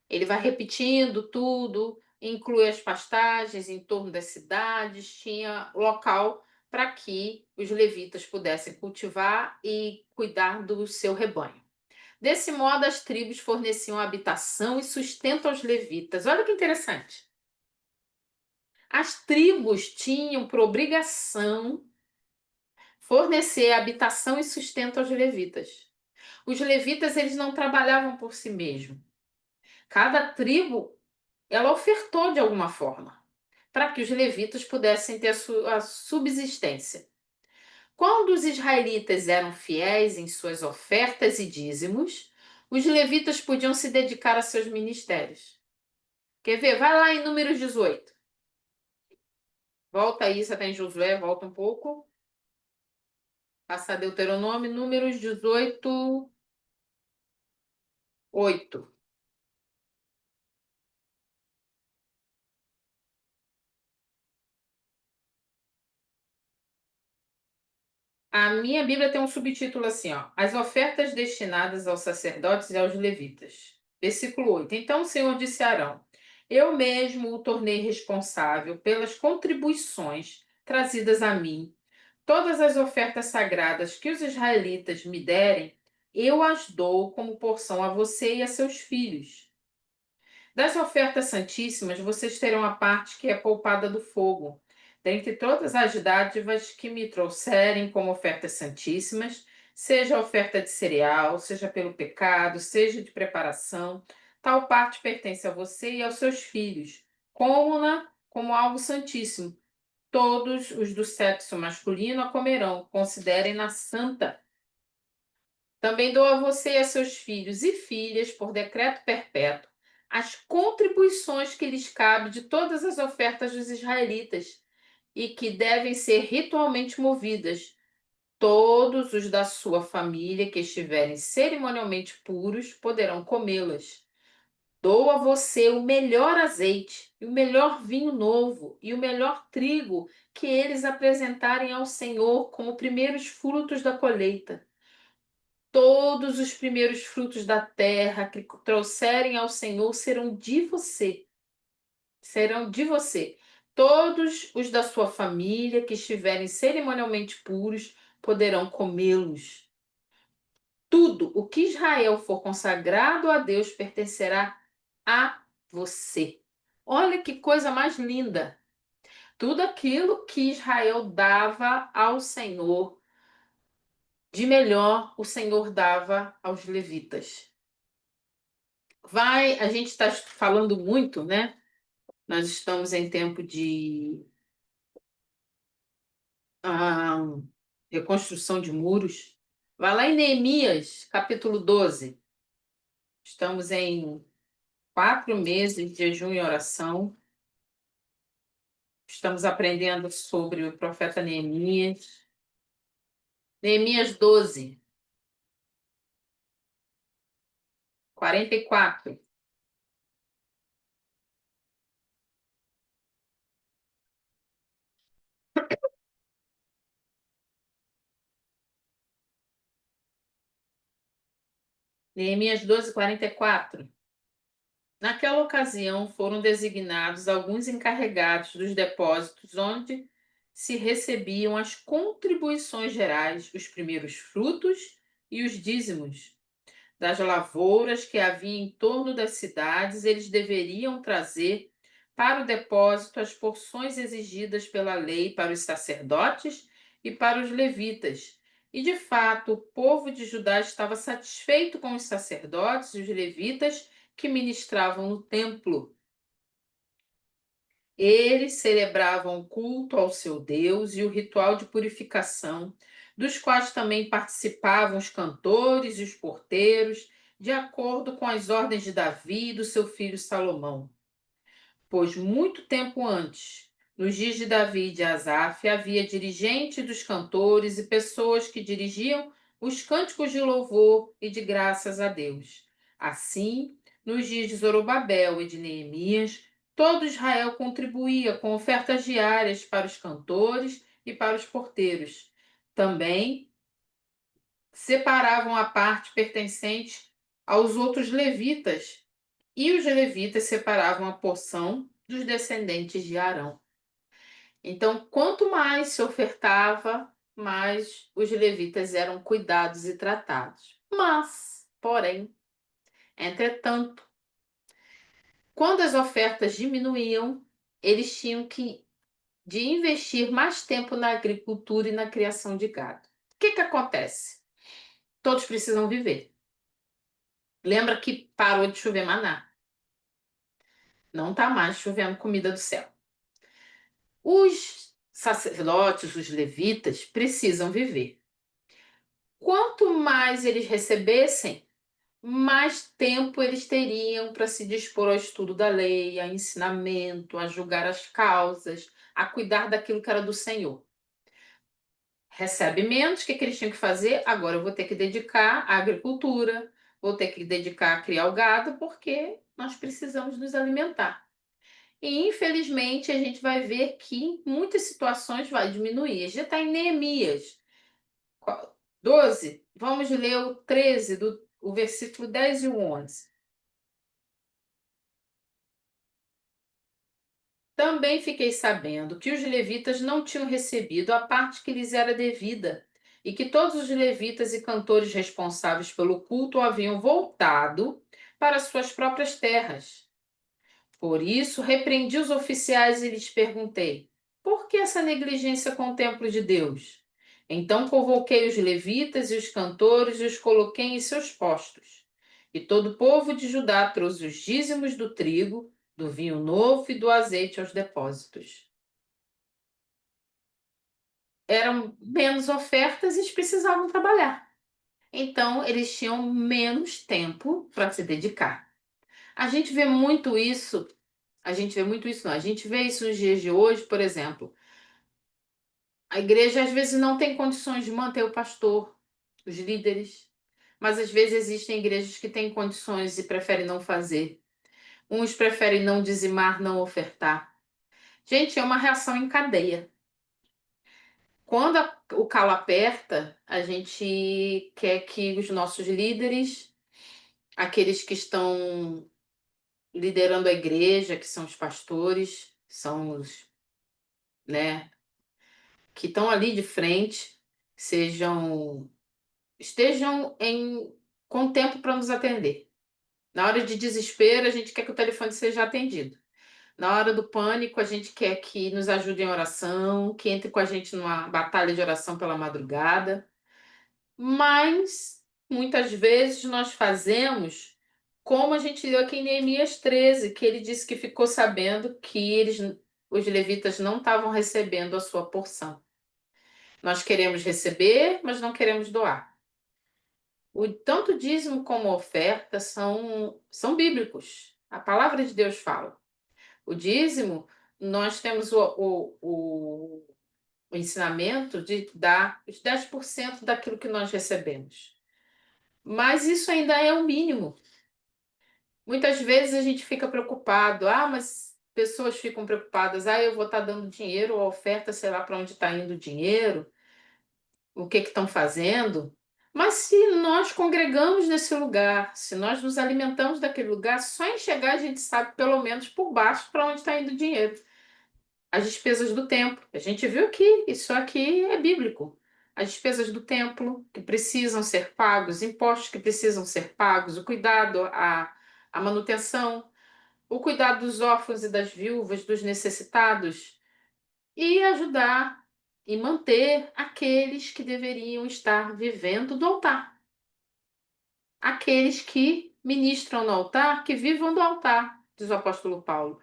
Ele vai repetindo tudo, inclui as pastagens em torno das cidades, tinha local para que os levitas pudessem cultivar e cuidar do seu rebanho. Desse modo, as tribos forneciam habitação e sustento aos levitas. Olha que interessante. As tribos tinham por obrigação fornecer habitação e sustento aos levitas. Os levitas, eles não trabalhavam por si mesmos. Cada tribo, ela ofertou de alguma forma, para que os levitas pudessem ter a subsistência. Quando os israelitas eram fiéis em suas ofertas e dízimos, os levitas podiam se dedicar a seus ministérios. Quer ver? Vai lá em Números 18. Volta aí, você está em Josué, volta um pouco. Passa Deuteronômio, Números 18, 8. A minha Bíblia tem um subtítulo assim, ó: As ofertas destinadas aos sacerdotes e aos levitas. Versículo 8. Então o Senhor disse a Arão: Eu mesmo o tornei responsável pelas contribuições trazidas a mim. Todas as ofertas sagradas que os israelitas me derem, eu as dou como porção a você e a seus filhos. Das ofertas santíssimas, vocês terão a parte que é poupada do fogo. Dentre todas as dádivas que me trouxerem como ofertas santíssimas, seja oferta de cereal, seja pelo pecado, seja de preparação, tal parte pertence a você e aos seus filhos, como-na como algo santíssimo. Todos os do sexo masculino a comerão, considerem-na santa. Também dou a você e a seus filhos e filhas, por decreto perpétuo, as contribuições que lhes cabe de todas as ofertas dos israelitas e que devem ser ritualmente movidas. Todos os da sua família que estiverem cerimonialmente puros poderão comê-las. Dou a você o melhor azeite, e o melhor vinho novo, e o melhor trigo que eles apresentarem ao Senhor como primeiros frutos da colheita. Todos os primeiros frutos da terra que trouxerem ao Senhor serão de você. Serão de você. Todos os da sua família que estiverem cerimonialmente puros poderão comê-los. Tudo o que Israel for consagrado a Deus pertencerá a você. Olha que coisa mais linda! Tudo aquilo que Israel dava ao Senhor, de melhor, o Senhor dava aos levitas. A gente está falando muito, né? Nós estamos em tempo de ah, reconstrução de muros. Vai lá em Neemias, capítulo 12. Estamos em 4 meses de jejum e oração. Estamos aprendendo sobre o profeta Neemias. Neemias 12, 44. Neemias 12, 44. Naquela ocasião foram designados alguns encarregados dos depósitos onde se recebiam as contribuições gerais, os primeiros frutos e os dízimos. Das lavouras que havia em torno das cidades, eles deveriam trazer para o depósito as porções exigidas pela lei para os sacerdotes e para os levitas. E de fato, o povo de Judá estava satisfeito com os sacerdotes e os levitas que ministravam no templo. Eles celebravam o culto ao seu Deus e o ritual de purificação, dos quais também participavam os cantores e os porteiros, de acordo com as ordens de Davi e do seu filho Salomão. Pois muito tempo antes, nos dias de Davi e de Asaf, havia dirigentes dos cantores e pessoas que dirigiam os cânticos de louvor e de graças a Deus. Assim, nos dias de Zorobabel e de Neemias, todo Israel contribuía com ofertas diárias para os cantores e para os porteiros. Também separavam a parte pertencente aos outros levitas, e os levitas separavam a porção dos descendentes de Arão. Então, quanto mais se ofertava, mais os levitas eram cuidados e tratados. Mas, porém, entretanto, quando as ofertas diminuíam, eles tinham que de investir mais tempo na agricultura e na criação de gado. O que acontece? Todos precisam viver. Lembra que parou de chover maná. Não está mais chovendo comida do céu. Os sacerdotes, os levitas, precisam viver. Quanto mais eles recebessem, mais tempo eles teriam para se dispor ao estudo da lei, a ensinamento, a julgar as causas, a cuidar daquilo que era do Senhor. Recebe menos, o que eles tinham que fazer? Agora eu vou ter que dedicar à agricultura, vou ter que dedicar a criar o gado, porque nós precisamos nos alimentar. E, infelizmente, a gente vai ver que em muitas situações vai diminuir. Já está em Neemias 12. Vamos ler o 13, o versículo 10 e o 11. Também fiquei sabendo que os levitas não tinham recebido a parte que lhes era devida, e que todos os levitas e cantores responsáveis pelo culto haviam voltado para suas próprias terras. Por isso, repreendi os oficiais e lhes perguntei: por que essa negligência com o templo de Deus? Então convoquei os levitas e os cantores e os coloquei em seus postos. E todo o povo de Judá trouxe os dízimos do trigo, do vinho novo e do azeite aos depósitos. Eram menos ofertas e eles precisavam trabalhar. Então, eles tinham menos tempo para se dedicar. A gente vê muito isso, a gente vê muito isso, não. A gente vê isso nos dias de hoje, por exemplo. A igreja às vezes não tem condições de manter o pastor, os líderes, mas às vezes existem igrejas que têm condições e preferem não fazer. Uns preferem não dizimar, não ofertar. Gente, é uma reação em cadeia. Quando o calo aperta, a gente quer que os nossos líderes, aqueles que estão liderando a igreja, que são os pastores, são os, né, que estão ali de frente, sejam estejam com tempo para nos atender. Na hora de desespero, a gente quer que o telefone seja atendido. Na hora do pânico, a gente quer que nos ajude em oração, que entre com a gente numa batalha de oração pela madrugada. Mas muitas vezes nós fazemos como a gente leu aqui em Neemias 13, que ele disse que ficou sabendo que os levitas não estavam recebendo a sua porção. Nós queremos receber, mas não queremos doar. Tanto o dízimo como a oferta são bíblicos. A palavra de Deus fala. O dízimo, nós temos o ensinamento de dar os 10% daquilo que nós recebemos. Mas isso ainda é o mínimo. Muitas vezes a gente fica preocupado. Ah, mas pessoas ficam preocupadas. Ah, eu vou estar dando dinheiro, a oferta, sei lá para onde está indo o dinheiro, o que estão fazendo. Mas se nós congregamos nesse lugar, se nós nos alimentamos daquele lugar, só em chegar a gente sabe pelo menos por baixo para onde está indo o dinheiro. As despesas do templo. A gente viu que isso aqui é bíblico. As despesas do templo que precisam ser pagos, impostos que precisam ser pagos, o cuidado, a manutenção, o cuidado dos órfãos e das viúvas, dos necessitados, e ajudar e manter aqueles que deveriam estar vivendo do altar. Aqueles que ministram no altar, que vivam do altar, diz o apóstolo Paulo.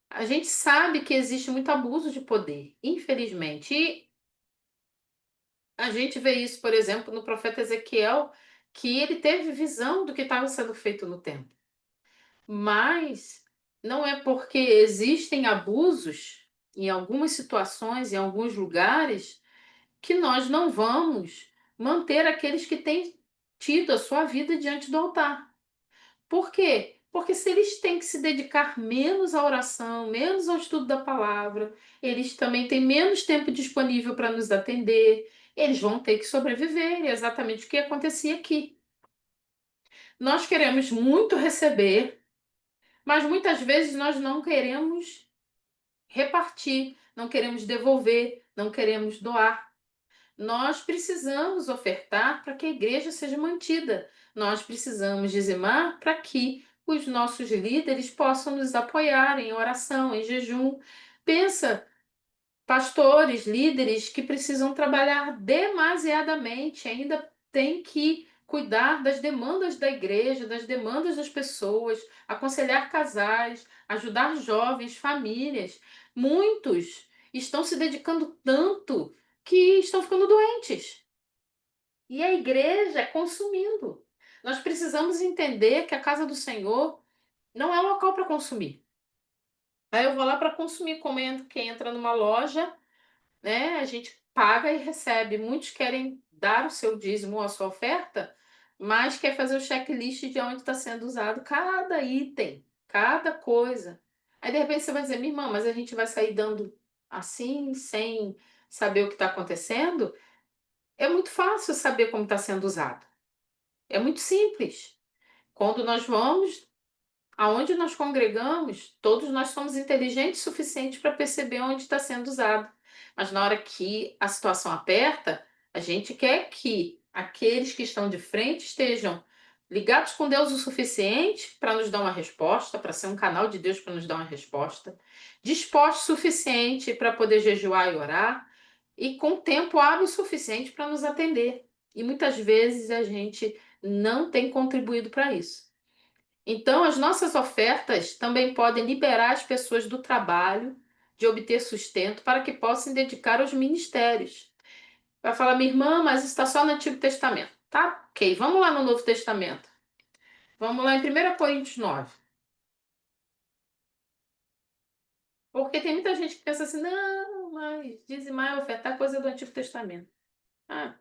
A gente sabe que existe muito abuso de poder, infelizmente. E a gente vê isso, por exemplo, no profeta Ezequiel, que ele teve visão do que estava sendo feito no templo. Mas não é porque existem abusos em algumas situações, em alguns lugares, que nós não vamos manter aqueles que têm tido a sua vida diante do altar. Por quê? Porque se eles têm que se dedicar menos à oração, menos ao estudo da palavra, eles também têm menos tempo disponível para nos atender, eles vão ter que sobreviver, é exatamente o que acontecia aqui. Nós queremos muito receber, mas muitas vezes nós não queremos repartir, não queremos devolver, não queremos doar. Nós precisamos ofertar para que a igreja seja mantida. Nós precisamos dizimar para que os nossos líderes possam nos apoiar em oração, em jejum. Pensa, pastores, líderes que precisam trabalhar demasiadamente, ainda tem que cuidar das demandas da igreja, das demandas das pessoas, aconselhar casais, ajudar jovens, famílias. Muitos estão se dedicando tanto que estão ficando doentes. E a igreja é consumindo. Nós precisamos entender que a casa do Senhor não é local para consumir. Aí eu vou lá para consumir, como quem entra numa loja, né? A gente paga e recebe. Muitos querem dar o seu dízimo ou a sua oferta, mas quer fazer o checklist de onde está sendo usado cada item, cada coisa. Aí de repente você vai dizer, minha irmã, mas a gente vai sair dando assim, sem saber o que está acontecendo? É muito fácil saber como está sendo usado. É muito simples. Quando nós vamos aonde nós congregamos, todos nós somos inteligentes o suficiente para perceber onde está sendo usado. Mas na hora que a situação aperta, a gente quer que aqueles que estão de frente estejam ligados com Deus o suficiente para nos dar uma resposta, para ser um canal de Deus para nos dar uma resposta, dispostos o suficiente para poder jejuar e orar, e com tempo hábil o suficiente para nos atender. E muitas vezes a gente não tem contribuído para isso. Então, as nossas ofertas também podem liberar as pessoas do trabalho, de obter sustento, para que possam dedicar aos ministérios. Vai falar, minha irmã, mas está só no Antigo Testamento. Tá, ok, vamos lá no Novo Testamento. Vamos lá em 1 Coríntios 9. Porque tem muita gente que pensa assim, não, mas dizimar e ofertar é coisa do Antigo Testamento. Ah,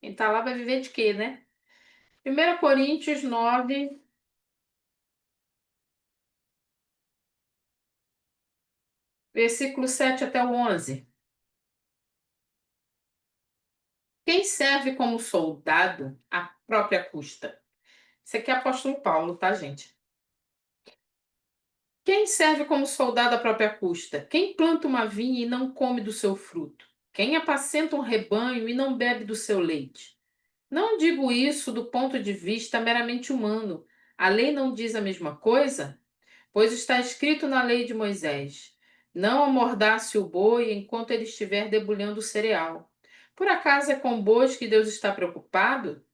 quem está lá vai viver de quê, né? 1 Coríntios 9, versículo 7 até o 11. Quem serve como soldado à própria custa? Isso aqui é apóstolo Paulo, tá, gente? Quem serve como soldado à própria custa? Quem planta uma vinha e não come do seu fruto? Quem apacenta um rebanho e não bebe do seu leite? Não digo isso do ponto de vista meramente humano. A lei não diz a mesma coisa? Pois está escrito na lei de Moisés: não amordace o boi enquanto ele estiver debulhando o cereal. Por acaso é com bois que Deus está preocupado?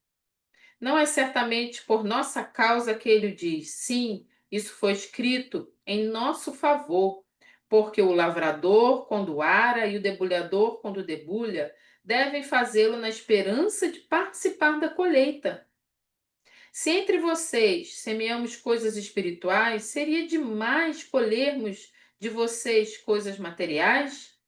Não é certamente por nossa causa que ele diz: sim, isso foi escrito em nosso favor, porque o lavrador, quando ara, e o debulhador, quando debulha, devem fazê-lo na esperança de participar da colheita. Se entre vocês semeamos coisas espirituais, seria demais colhermos de vocês coisas materiais?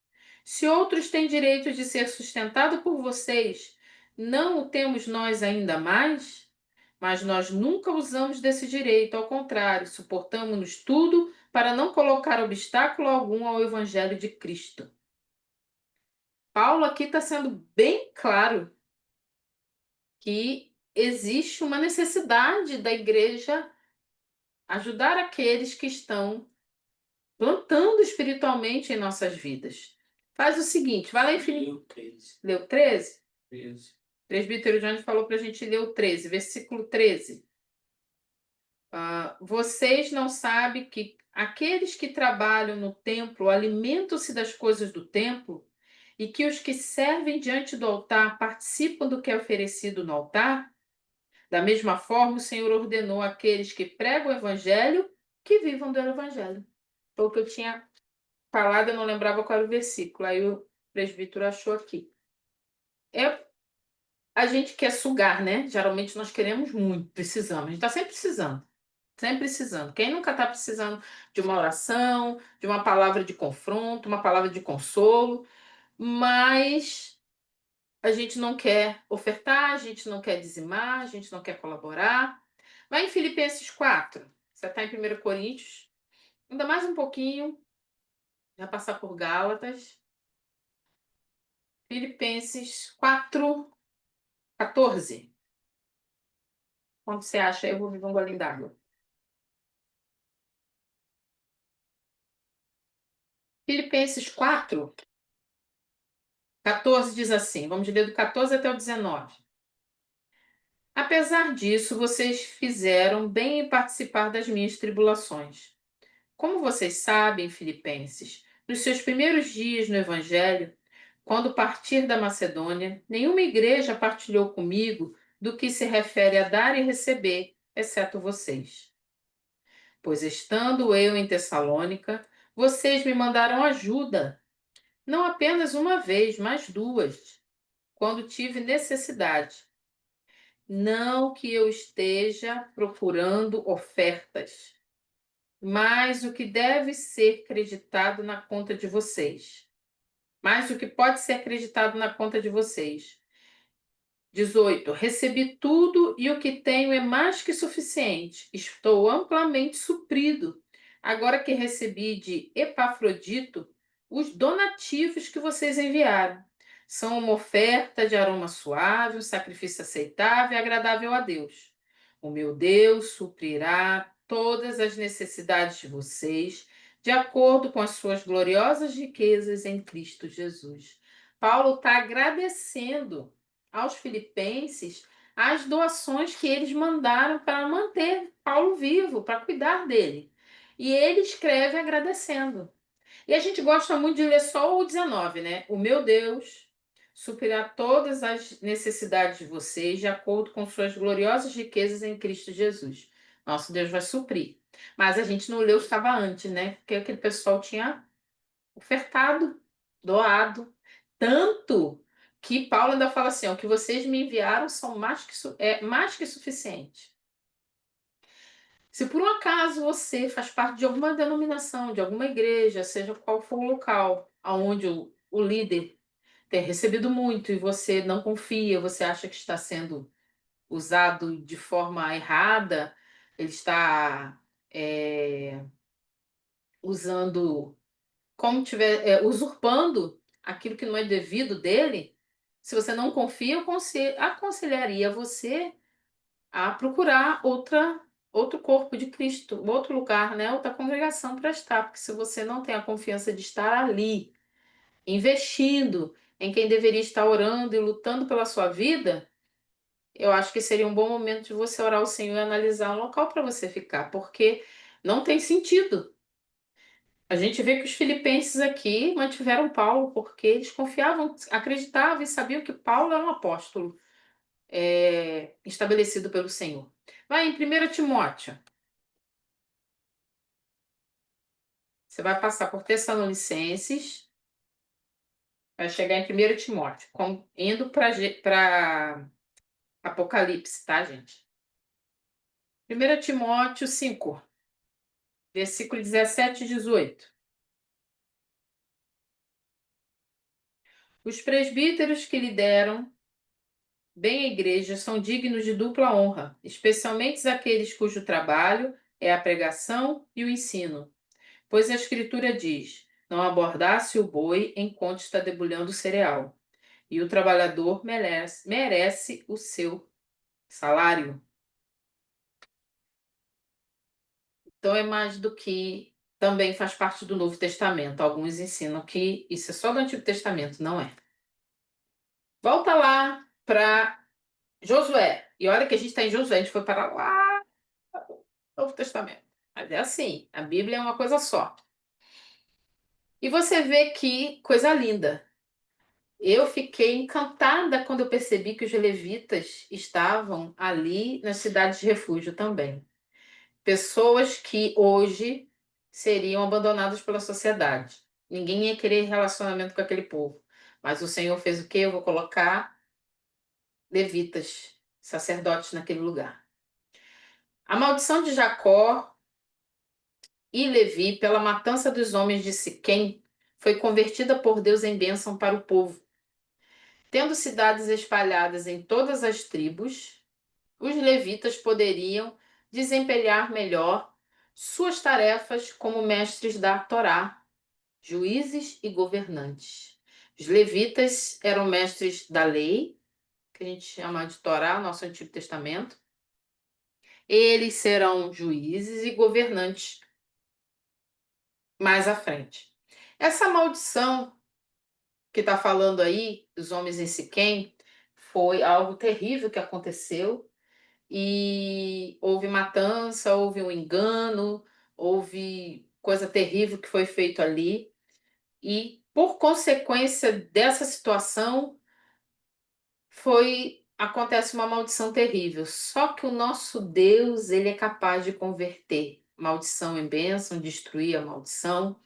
Se outros têm direito de ser sustentado por vocês, não o temos nós ainda mais? Mas nós nunca usamos desse direito, ao contrário, suportamos-nos tudo para não colocar obstáculo algum ao Evangelho de Cristo. Paulo aqui está sendo bem claro que existe uma necessidade da igreja ajudar aqueles que estão plantando espiritualmente em nossas vidas. Faz o seguinte, vai lá em Filipe. Leu 13. Leu 13? 13. Presbítero Jones falou para a gente ler o 13, versículo 13. Vocês não sabem que aqueles que trabalham no templo alimentam-se das coisas do templo e que os que servem diante do altar participam do que é oferecido no altar? Da mesma forma, o Senhor ordenou àqueles que pregam o evangelho que vivam do evangelho. Foi o que eu tinha falado, eu não lembrava qual era o versículo. Aí o presbítero achou aqui. A gente quer sugar, né? Geralmente nós queremos muito, precisamos. A gente está sempre precisando. Sempre precisando. Quem nunca está precisando de uma oração, de uma palavra de confronto, uma palavra de consolo, mas a gente não quer ofertar, a gente não quer dizimar, a gente não quer colaborar. Vai em Filipenses 4. Você está em 1 Coríntios. Ainda mais um pouquinho. Já passar por Gálatas. Filipenses 4:14. Quando você acha, eu vou beber um golinho d'água. Filipenses 4:14 diz assim, vamos ler do 14 até o 19. Apesar disso, vocês fizeram bem em participar das minhas tribulações. Como vocês sabem, Filipenses, nos seus primeiros dias no Evangelho, quando partir da Macedônia, nenhuma igreja partilhou comigo do que se refere a dar e receber, exceto vocês. Pois estando eu em Tessalônica, vocês me mandaram ajuda, não apenas uma vez, mas duas, quando tive necessidade. Não que eu esteja procurando ofertas, mas o que deve ser acreditado na conta de vocês. Mas o que pode ser acreditado na conta de vocês. 18. Recebi tudo e o que tenho é mais que suficiente. Estou amplamente suprido. Agora que recebi de Epafrodito os donativos que vocês enviaram. São uma oferta de aroma suave, um sacrifício aceitável e agradável a Deus. O meu Deus suprirá todas as necessidades de vocês, de acordo com as suas gloriosas riquezas em Cristo Jesus. Paulo está agradecendo aos filipenses as doações que eles mandaram para manter Paulo vivo, para cuidar dele. E ele escreve agradecendo. E a gente gosta muito de ler só o 19, né? O meu Deus suprirá todas as necessidades de vocês de acordo com suas gloriosas riquezas em Cristo Jesus. Nosso Deus vai suprir. Mas a gente não leu o que estava antes, né? Porque aquele pessoal tinha ofertado, doado, tanto que Paulo ainda fala assim: ó, o que vocês me enviaram são mais que suficiente. Se por um acaso você faz parte de alguma denominação, de alguma igreja, seja qual for o local onde o líder tem recebido muito e você não confia, você acha que está sendo usado de forma errada, ele está usando, como tiver, usurpando aquilo que não é devido dele, se você não confia, eu aconselharia você a procurar outro corpo de Cristo, outro lugar, né? Outra congregação para estar, porque se você não tem a confiança de estar ali, investindo em quem deveria estar orando e lutando pela sua vida, eu acho que seria um bom momento de você orar ao Senhor e analisar um local para você ficar, porque não tem sentido. A gente vê que os filipenses aqui mantiveram Paulo porque eles confiavam, acreditavam e sabiam que Paulo era um apóstolo estabelecido pelo Senhor. Vai em 1 Timóteo. Você vai passar por Tessalonicenses, vai chegar em 1 Timóteo, indo para Apocalipse, tá, gente? 1 Timóteo 5, versículo 17 e 18. Os presbíteros que lideram bem a igreja são dignos de dupla honra, especialmente aqueles cujo trabalho é a pregação e o ensino. Pois a Escritura diz: não abordasse o boi enquanto está debulhando o cereal, e o trabalhador merece o seu salário. Então é mais do que também faz parte do Novo Testamento. Alguns ensinam que isso é só do Antigo Testamento, não é? Volta lá para Josué. E olha que a gente está em Josué, a gente foi para lá no Novo Testamento. Mas é assim, a Bíblia é uma coisa só. E você vê que coisa linda. Eu fiquei encantada quando eu percebi que os levitas estavam ali nas cidades de refúgio também. Pessoas que hoje seriam abandonadas pela sociedade. Ninguém ia querer relacionamento com aquele povo. Mas o Senhor fez o quê? Eu vou colocar levitas, sacerdotes naquele lugar. A maldição de Jacó e Levi pela matança dos homens de Siquém foi convertida por Deus em bênção para o povo. Tendo cidades espalhadas em todas as tribos, os levitas poderiam desempenhar melhor suas tarefas como mestres da Torá, juízes e governantes. Os levitas eram mestres da lei, que a gente chama de Torá, nosso Antigo Testamento. Eles serão juízes e governantes mais à frente. Essa maldição que está falando aí, dos homens em Siquém, foi algo terrível que aconteceu e houve matança, houve um engano, houve coisa terrível que foi feito ali e por consequência dessa situação acontece uma maldição terrível. Só que o nosso Deus, ele é capaz de converter maldição em bênção, destruir a maldição.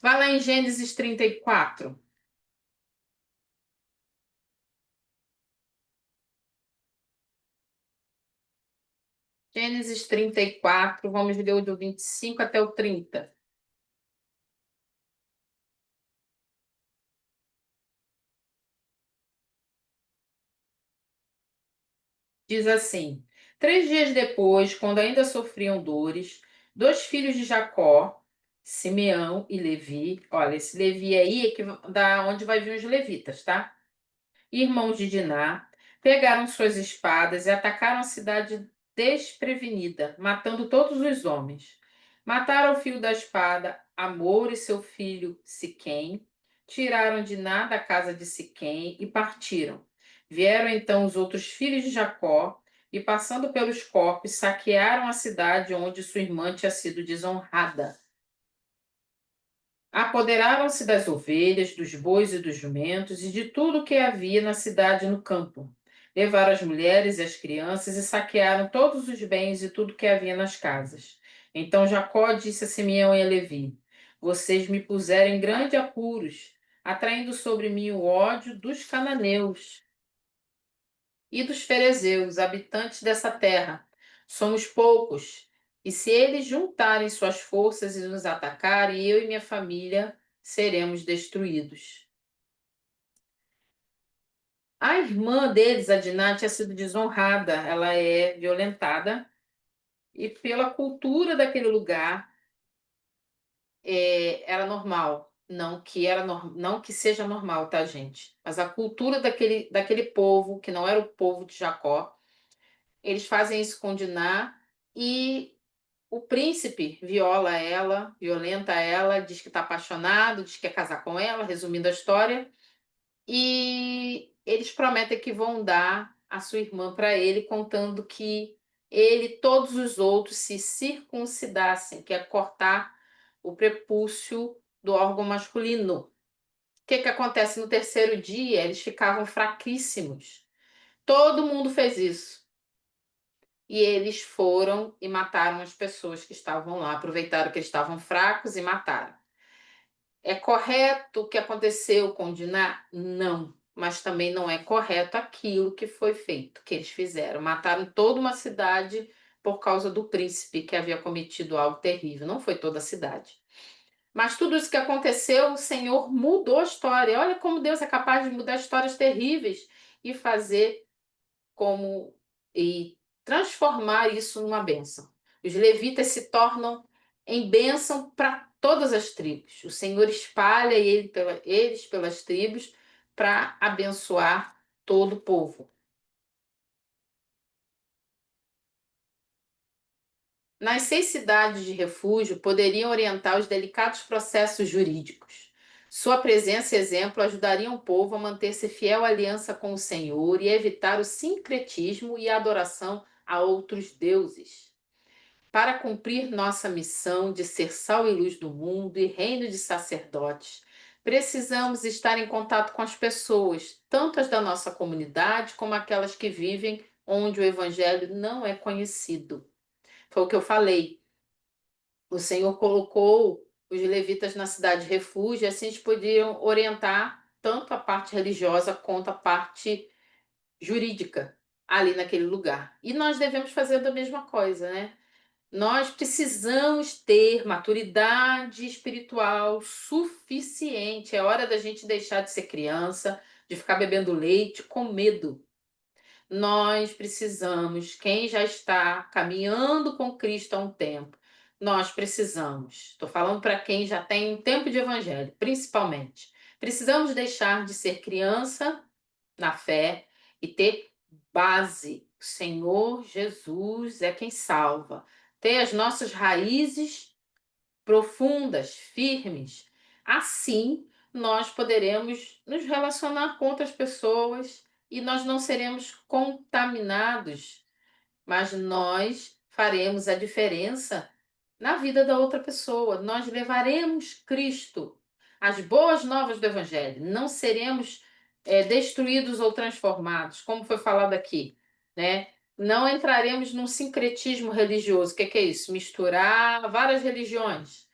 Vai lá em Gênesis 34. Gênesis 34, vamos ler o do 25 até o 30. Diz assim: 3 dias depois, quando ainda sofriam dores, dois filhos de Jacó, Simeão e Levi, olha, esse Levi aí é que, da onde vai vir os levitas, tá? Irmãos de Diná, pegaram suas espadas e atacaram a cidade desprevenida, matando todos os homens. Mataram o fio da espada Amor e seu filho Siquém, tiraram de nada a casa de Siquém e partiram. Vieram então os outros filhos de Jacó e, passando pelos corpos, saquearam a cidade onde sua irmã tinha sido desonrada. Apoderaram-se das ovelhas, dos bois e dos jumentos e de tudo o que havia na cidade e no campo. Levaram as mulheres e as crianças e saquearam todos os bens e tudo o que havia nas casas. Então Jacó disse a Simeão e a Levi: Vocês me puseram em grande apuros, atraindo sobre mim o ódio dos cananeus e dos ferezeus, habitantes dessa terra. Somos poucos, e se eles juntarem suas forças e nos atacarem, eu e minha família seremos destruídos. A irmã deles, a Diná, tinha sido desonrada, ela é violentada, e pela cultura daquele lugar, era normal. Não que seja normal, tá, gente? Mas a cultura daquele povo, que não era o povo de Jacó, eles fazem isso com Diná e o príncipe viola ela, violenta ela, diz que está apaixonado, diz que quer casar com ela, resumindo a história. E eles prometem que vão dar a sua irmã para ele, contando que ele e todos os outros se circuncidassem, que é cortar o prepúcio do órgão masculino. O que que acontece no terceiro dia? Eles ficavam fraquíssimos. Todo mundo fez isso. E eles foram e mataram as pessoas que estavam lá, aproveitaram que eles estavam fracos e mataram. É correto o que aconteceu com Diná? Não, mas também não é correto aquilo que foi feito, que eles fizeram. Mataram toda uma cidade por causa do príncipe que havia cometido algo terrível. Não foi toda a cidade. Mas tudo isso que aconteceu, o Senhor mudou a história. Olha como Deus é capaz de mudar histórias terríveis e fazer como e transformar isso numa bênção. Os levitas se tornam em bênção para todas as tribos. O Senhor espalha eles pelas tribos para abençoar todo o povo. Nas 6 cidades de refúgio poderiam orientar os delicados processos jurídicos. Sua presença e exemplo ajudariam o povo a manter-se fiel à aliança com o Senhor e evitar o sincretismo e a adoração a outros deuses. Para cumprir nossa missão de ser sal e luz do mundo e reino de sacerdotes, precisamos estar em contato com as pessoas, tanto as da nossa comunidade como aquelas que vivem onde o evangelho não é conhecido. Foi o que eu falei. O Senhor colocou os levitas na cidade de refúgio, e assim eles podiam orientar tanto a parte religiosa quanto a parte jurídica ali naquele lugar. E nós devemos fazer da mesma coisa, né? Nós precisamos ter maturidade espiritual suficiente. É hora da gente deixar de ser criança, de ficar bebendo leite com medo. Nós precisamos, quem já está caminhando com Cristo há um tempo, nós precisamos. Estou falando para quem já tem um tempo de evangelho, principalmente. Precisamos deixar de ser criança na fé e ter base. O Senhor Jesus é quem salva. Ter as nossas raízes profundas, firmes. Assim, nós poderemos nos relacionar com outras pessoas e nós não seremos contaminados, mas nós faremos a diferença na vida da outra pessoa. Nós levaremos Cristo, as boas novas do Evangelho. Não seremos destruídos ou transformados, como foi falado aqui, né? Não entraremos num sincretismo religioso. O que é isso? Misturar várias religiões.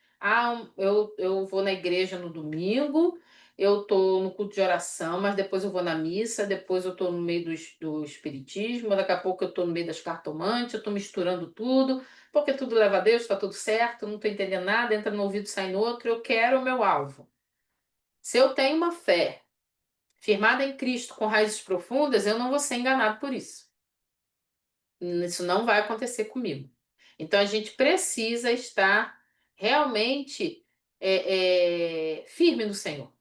Eu vou na igreja no domingo, eu estou no culto de oração, mas depois eu vou na missa, depois eu estou no meio do espiritismo, daqui a pouco eu estou no meio das cartomantes, eu estou misturando tudo, porque tudo leva a Deus, está tudo certo, não estou entendendo nada, entra no ouvido, sai no outro, eu quero o meu alvo. Se eu tenho uma fé firmada em Cristo com raízes profundas, eu não vou ser enganado por isso. Isso não vai acontecer comigo. Então a gente precisa estar realmente firme no Senhor,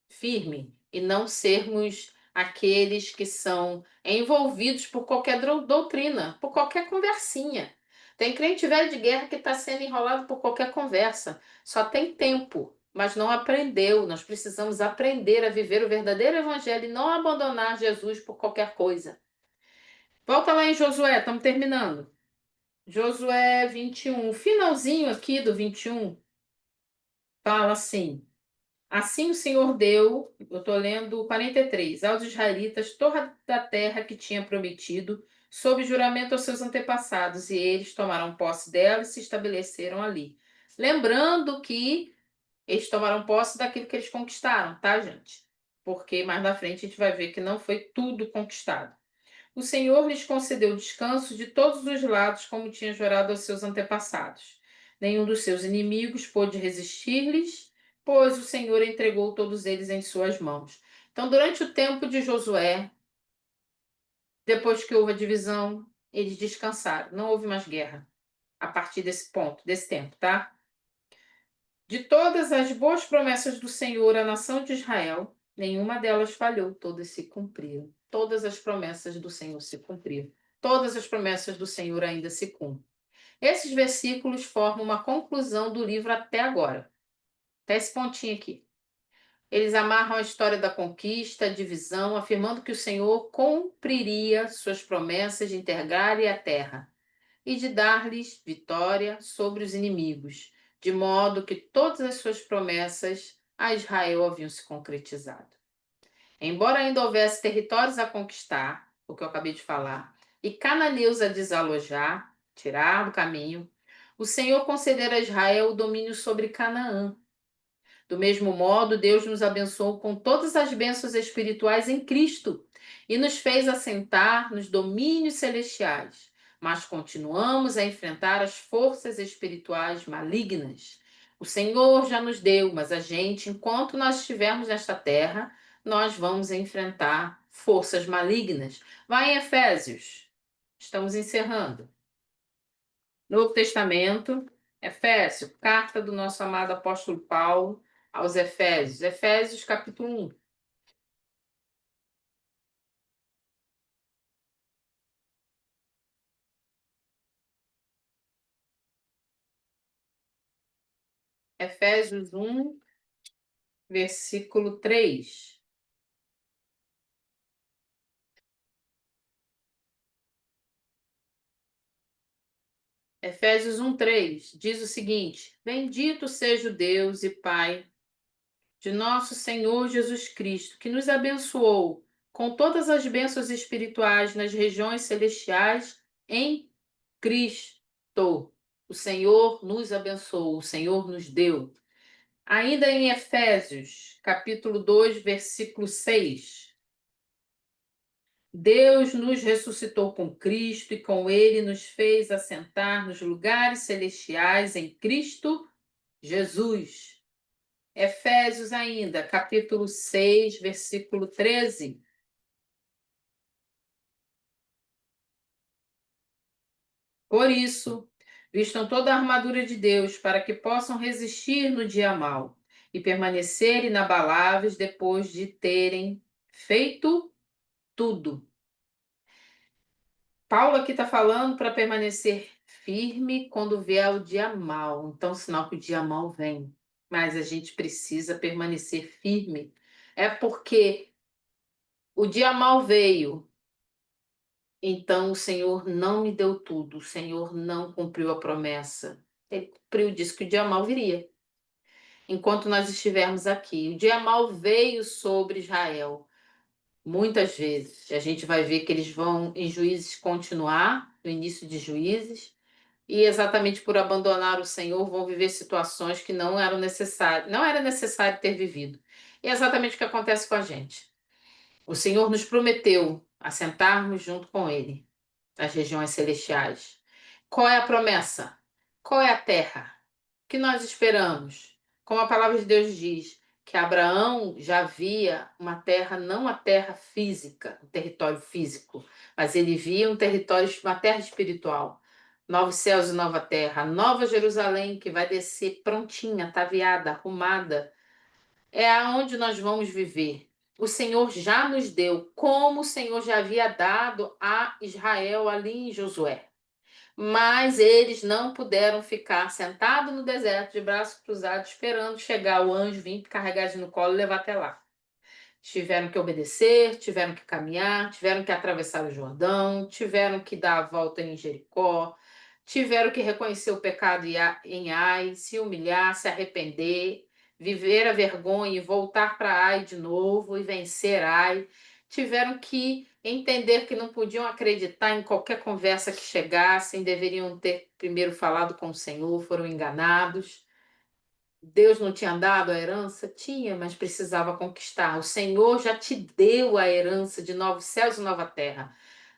firme e não sermos aqueles que são envolvidos por qualquer doutrina, por qualquer conversinha. Tem crente velho de guerra que está sendo enrolado por qualquer conversa. Só tem tempo, mas não aprendeu. Nós precisamos aprender a viver o verdadeiro evangelho e não abandonar Jesus por qualquer coisa. Volta lá em Josué, estamos terminando. Josué 21, o finalzinho aqui do 21, fala assim: Assim o Senhor deu, eu estou lendo o 43, aos israelitas toda a terra que tinha prometido, sob juramento aos seus antepassados, e eles tomaram posse dela e se estabeleceram ali. Lembrando que eles tomaram posse daquilo que eles conquistaram, tá, gente? Porque mais na frente a gente vai ver que não foi tudo conquistado. O Senhor lhes concedeu descanso de todos os lados, como tinha jurado aos seus antepassados. Nenhum dos seus inimigos pôde resistir-lhes, pois o Senhor entregou todos eles em suas mãos. Então, durante o tempo de Josué, depois que houve a divisão, eles descansaram. Não houve mais guerra a partir desse ponto, desse tempo, tá? De todas as boas promessas do Senhor à nação de Israel, nenhuma delas falhou, todas se cumpriram. Todas as promessas do Senhor se cumpriram. Todas as promessas do Senhor ainda se cumprem. Esses versículos formam uma conclusão do livro até agora. Até esse pontinho aqui. Eles amarram a história da conquista, a divisão, afirmando que o Senhor cumpriria suas promessas de integrar-lhe a terra e de dar-lhes vitória sobre os inimigos, de modo que todas as suas promessas a Israel haviam se concretizado. Embora ainda houvesse territórios a conquistar, o que eu acabei de falar, e cananeus a desalojar, tirar do caminho, o Senhor concedera a Israel o domínio sobre Canaã. Do mesmo modo, Deus nos abençoou com todas as bênçãos espirituais em Cristo e nos fez assentar nos domínios celestiais. Mas continuamos a enfrentar as forças espirituais malignas. O Senhor já nos deu, mas a gente, enquanto nós estivermos nesta terra, nós vamos enfrentar forças malignas. Vai em Efésios. Estamos encerrando. Novo Testamento, Efésios, carta do nosso amado apóstolo Paulo aos Efésios, Efésios capítulo 1. Efésios 1, versículo 3. Efésios 1, 3 diz o seguinte: Bendito seja o Deus e Pai de nosso Senhor Jesus Cristo, que nos abençoou com todas as bênçãos espirituais nas regiões celestiais em Cristo. O Senhor nos abençoou, o Senhor nos deu. Ainda em Efésios, capítulo 2, versículo 6. Deus nos ressuscitou com Cristo e com ele nos fez assentar nos lugares celestiais em Cristo Jesus. Efésios ainda, capítulo 6, versículo 13. Por isso, vistam toda a armadura de Deus para que possam resistir no dia mau e permanecer inabaláveis depois de terem feito tudo. Paulo aqui está falando para permanecer firme quando vier o dia mau. Então, sinal que o dia mau vem. Mas a gente precisa permanecer firme. É porque o dia mau veio. Então, o Senhor não me deu tudo. O Senhor não cumpriu a promessa. Ele cumpriu, disse que o dia mau viria. Enquanto nós estivermos aqui. O dia mau veio sobre Israel. Muitas vezes. A gente vai ver que eles vão em Juízes continuar, no início de Juízes, e exatamente por abandonar o Senhor vão viver situações que não eram necessárias, não era necessário ter vivido. E é exatamente o que acontece com a gente. O Senhor nos prometeu assentarmos junto com Ele, nas regiões celestiais. Qual é a promessa? Qual é a terra? Que nós esperamos? Como a palavra de Deus diz, que Abraão já via uma terra, não a terra física, um território físico, mas ele via um território, uma terra espiritual. Novos céus e nova terra, a nova Jerusalém que vai descer prontinha, ataviada, arrumada. É aonde nós vamos viver. o Senhor já nos deu, como o Senhor já havia dado a Israel ali em Josué. Mas eles não puderam ficar sentados no deserto, de braços cruzados, esperando chegar o anjo vir carregar eles no colo e levar até lá. Tiveram que obedecer, tiveram que caminhar, tiveram que atravessar o Jordão, tiveram que dar a volta em Jericó, tiveram que reconhecer o pecado em Ai, se humilhar, se arrepender, viver a vergonha e voltar para Ai de novo e vencer Ai. Tiveram que entender que não podiam acreditar em qualquer conversa que chegassem, deveriam ter primeiro falado com o Senhor, foram enganados. Deus não tinha dado a herança? Tinha, mas precisava conquistar. O Senhor já te deu a herança de novos céus e nova terra.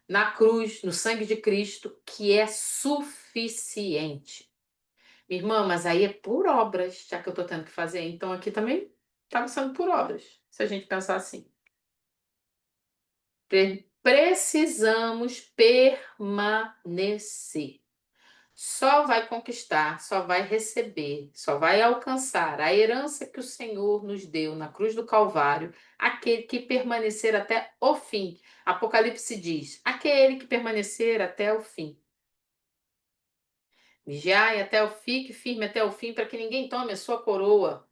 Na cruz, no sangue de Cristo, que é suficiente. Minha irmã, mas aí é por obras, já que eu estou tendo que fazer. Então aqui também estava sendo por obras, se a gente pensar assim. Precisamos permanecer. Só vai conquistar, só vai receber, só vai alcançar a herança que o Senhor nos deu na cruz do Calvário, aquele que permanecer até o fim. Apocalipse diz: aquele que permanecer até o fim. Vigiai até o fim, fique firme até o fim, para que ninguém tome a sua coroa.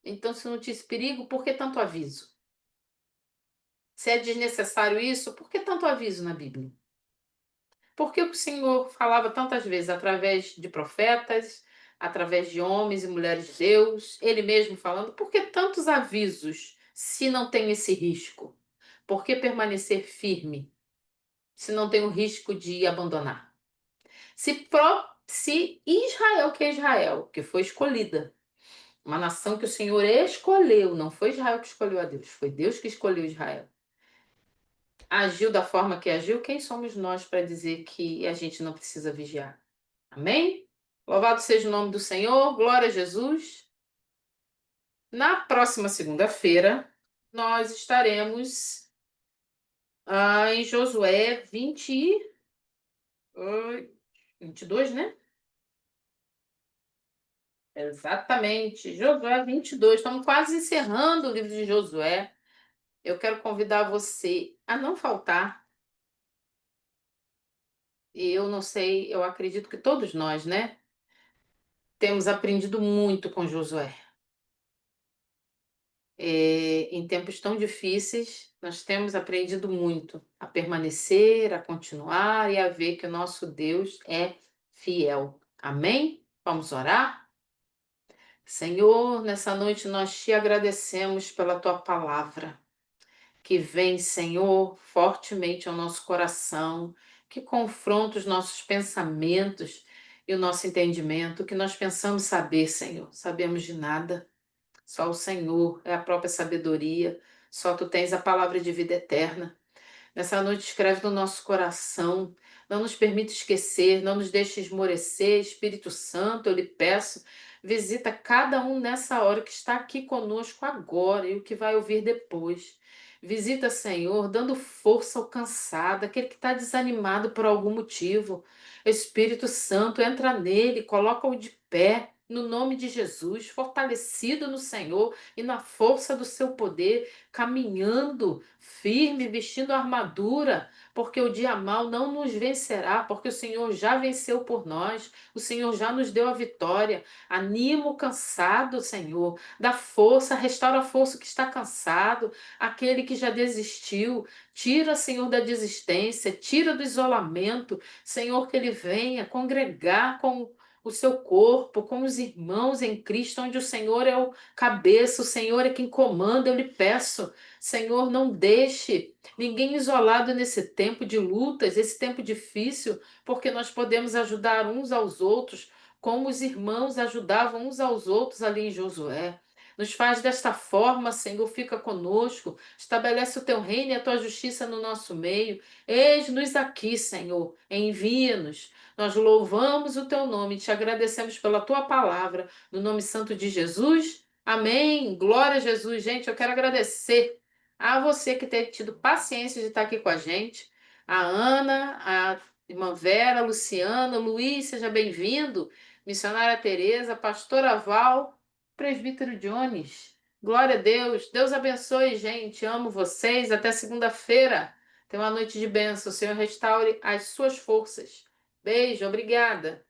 Então, se não te perigo, por que tanto aviso? Se é desnecessário isso, por que tanto aviso na Bíblia? Por que o Senhor falava tantas vezes através de profetas, através de homens e mulheres de Deus, ele mesmo falando, por que tantos avisos se não tem esse risco? Por que permanecer firme se não tem o risco de abandonar? Se Israel, que é Israel, que foi escolhida, uma nação que o Senhor escolheu, não foi Israel que escolheu a Deus, foi Deus que escolheu Israel, agiu da forma que agiu, quem somos nós para dizer que a gente não precisa vigiar? Amém? Louvado seja o nome do Senhor, glória a Jesus. Na próxima segunda-feira, nós estaremos em Josué 22, né? Exatamente, Josué 22. Estamos quase encerrando o livro de Josué. Eu quero convidar você a não faltar. E eu não sei, eu acredito que todos nós, né, temos aprendido muito com Josué. Em tempos tão difíceis, nós temos aprendido muito a permanecer, a continuar e a ver que o nosso Deus é fiel. Amém? Vamos orar? Senhor, nessa noite nós te agradecemos pela tua palavra, que vem, Senhor, fortemente ao nosso coração, que confronta os nossos pensamentos e o nosso entendimento, que nós pensamos saber, Senhor, sabemos de nada. Só o Senhor é a própria sabedoria. Só tu tens a palavra de vida eterna. Nessa noite, escreve no nosso coração. Não nos permita esquecer, não nos deixe esmorecer. Espírito Santo, eu lhe peço, visita cada um nessa hora que está aqui conosco agora e o que vai ouvir depois. Visita, Senhor, dando força ao cansado, aquele que está desanimado por algum motivo. Espírito Santo, entra nele, coloca-o de pé. No nome de Jesus, fortalecido no Senhor e na força do seu poder, caminhando firme, vestindo a armadura, porque o dia mal não nos vencerá, porque o Senhor já venceu por nós, o Senhor já nos deu a vitória. Anima o cansado, Senhor, dá força, restaura a força que está cansado, aquele que já desistiu. Tira, Senhor, da desistência, tira do isolamento, Senhor, que ele venha congregar com o seu corpo, com os irmãos em Cristo, onde o Senhor é o cabeça, o Senhor é quem comanda. Eu lhe peço, Senhor, não deixe ninguém isolado nesse tempo de lutas, esse tempo difícil, porque nós podemos ajudar uns aos outros, como os irmãos ajudavam uns aos outros ali em Josué. Nos faz desta forma, Senhor, fica conosco, estabelece o teu reino e a tua justiça no nosso meio. Eis-nos aqui, Senhor, envia-nos. Nós louvamos o teu nome, te agradecemos pela tua palavra, no nome santo de Jesus. Amém. Glória a Jesus. Gente, eu quero agradecer a você que tem tido paciência de estar aqui com a gente. A Ana, a irmã Vera, a Luciana, o Luiz, seja bem-vindo. Missionária Tereza, pastora Val, presbítero Jones. Glória a Deus. Deus abençoe, gente. Amo vocês. Até segunda-feira. Tenha uma noite de bênção. O Senhor restaure as suas forças. Beijo, obrigada.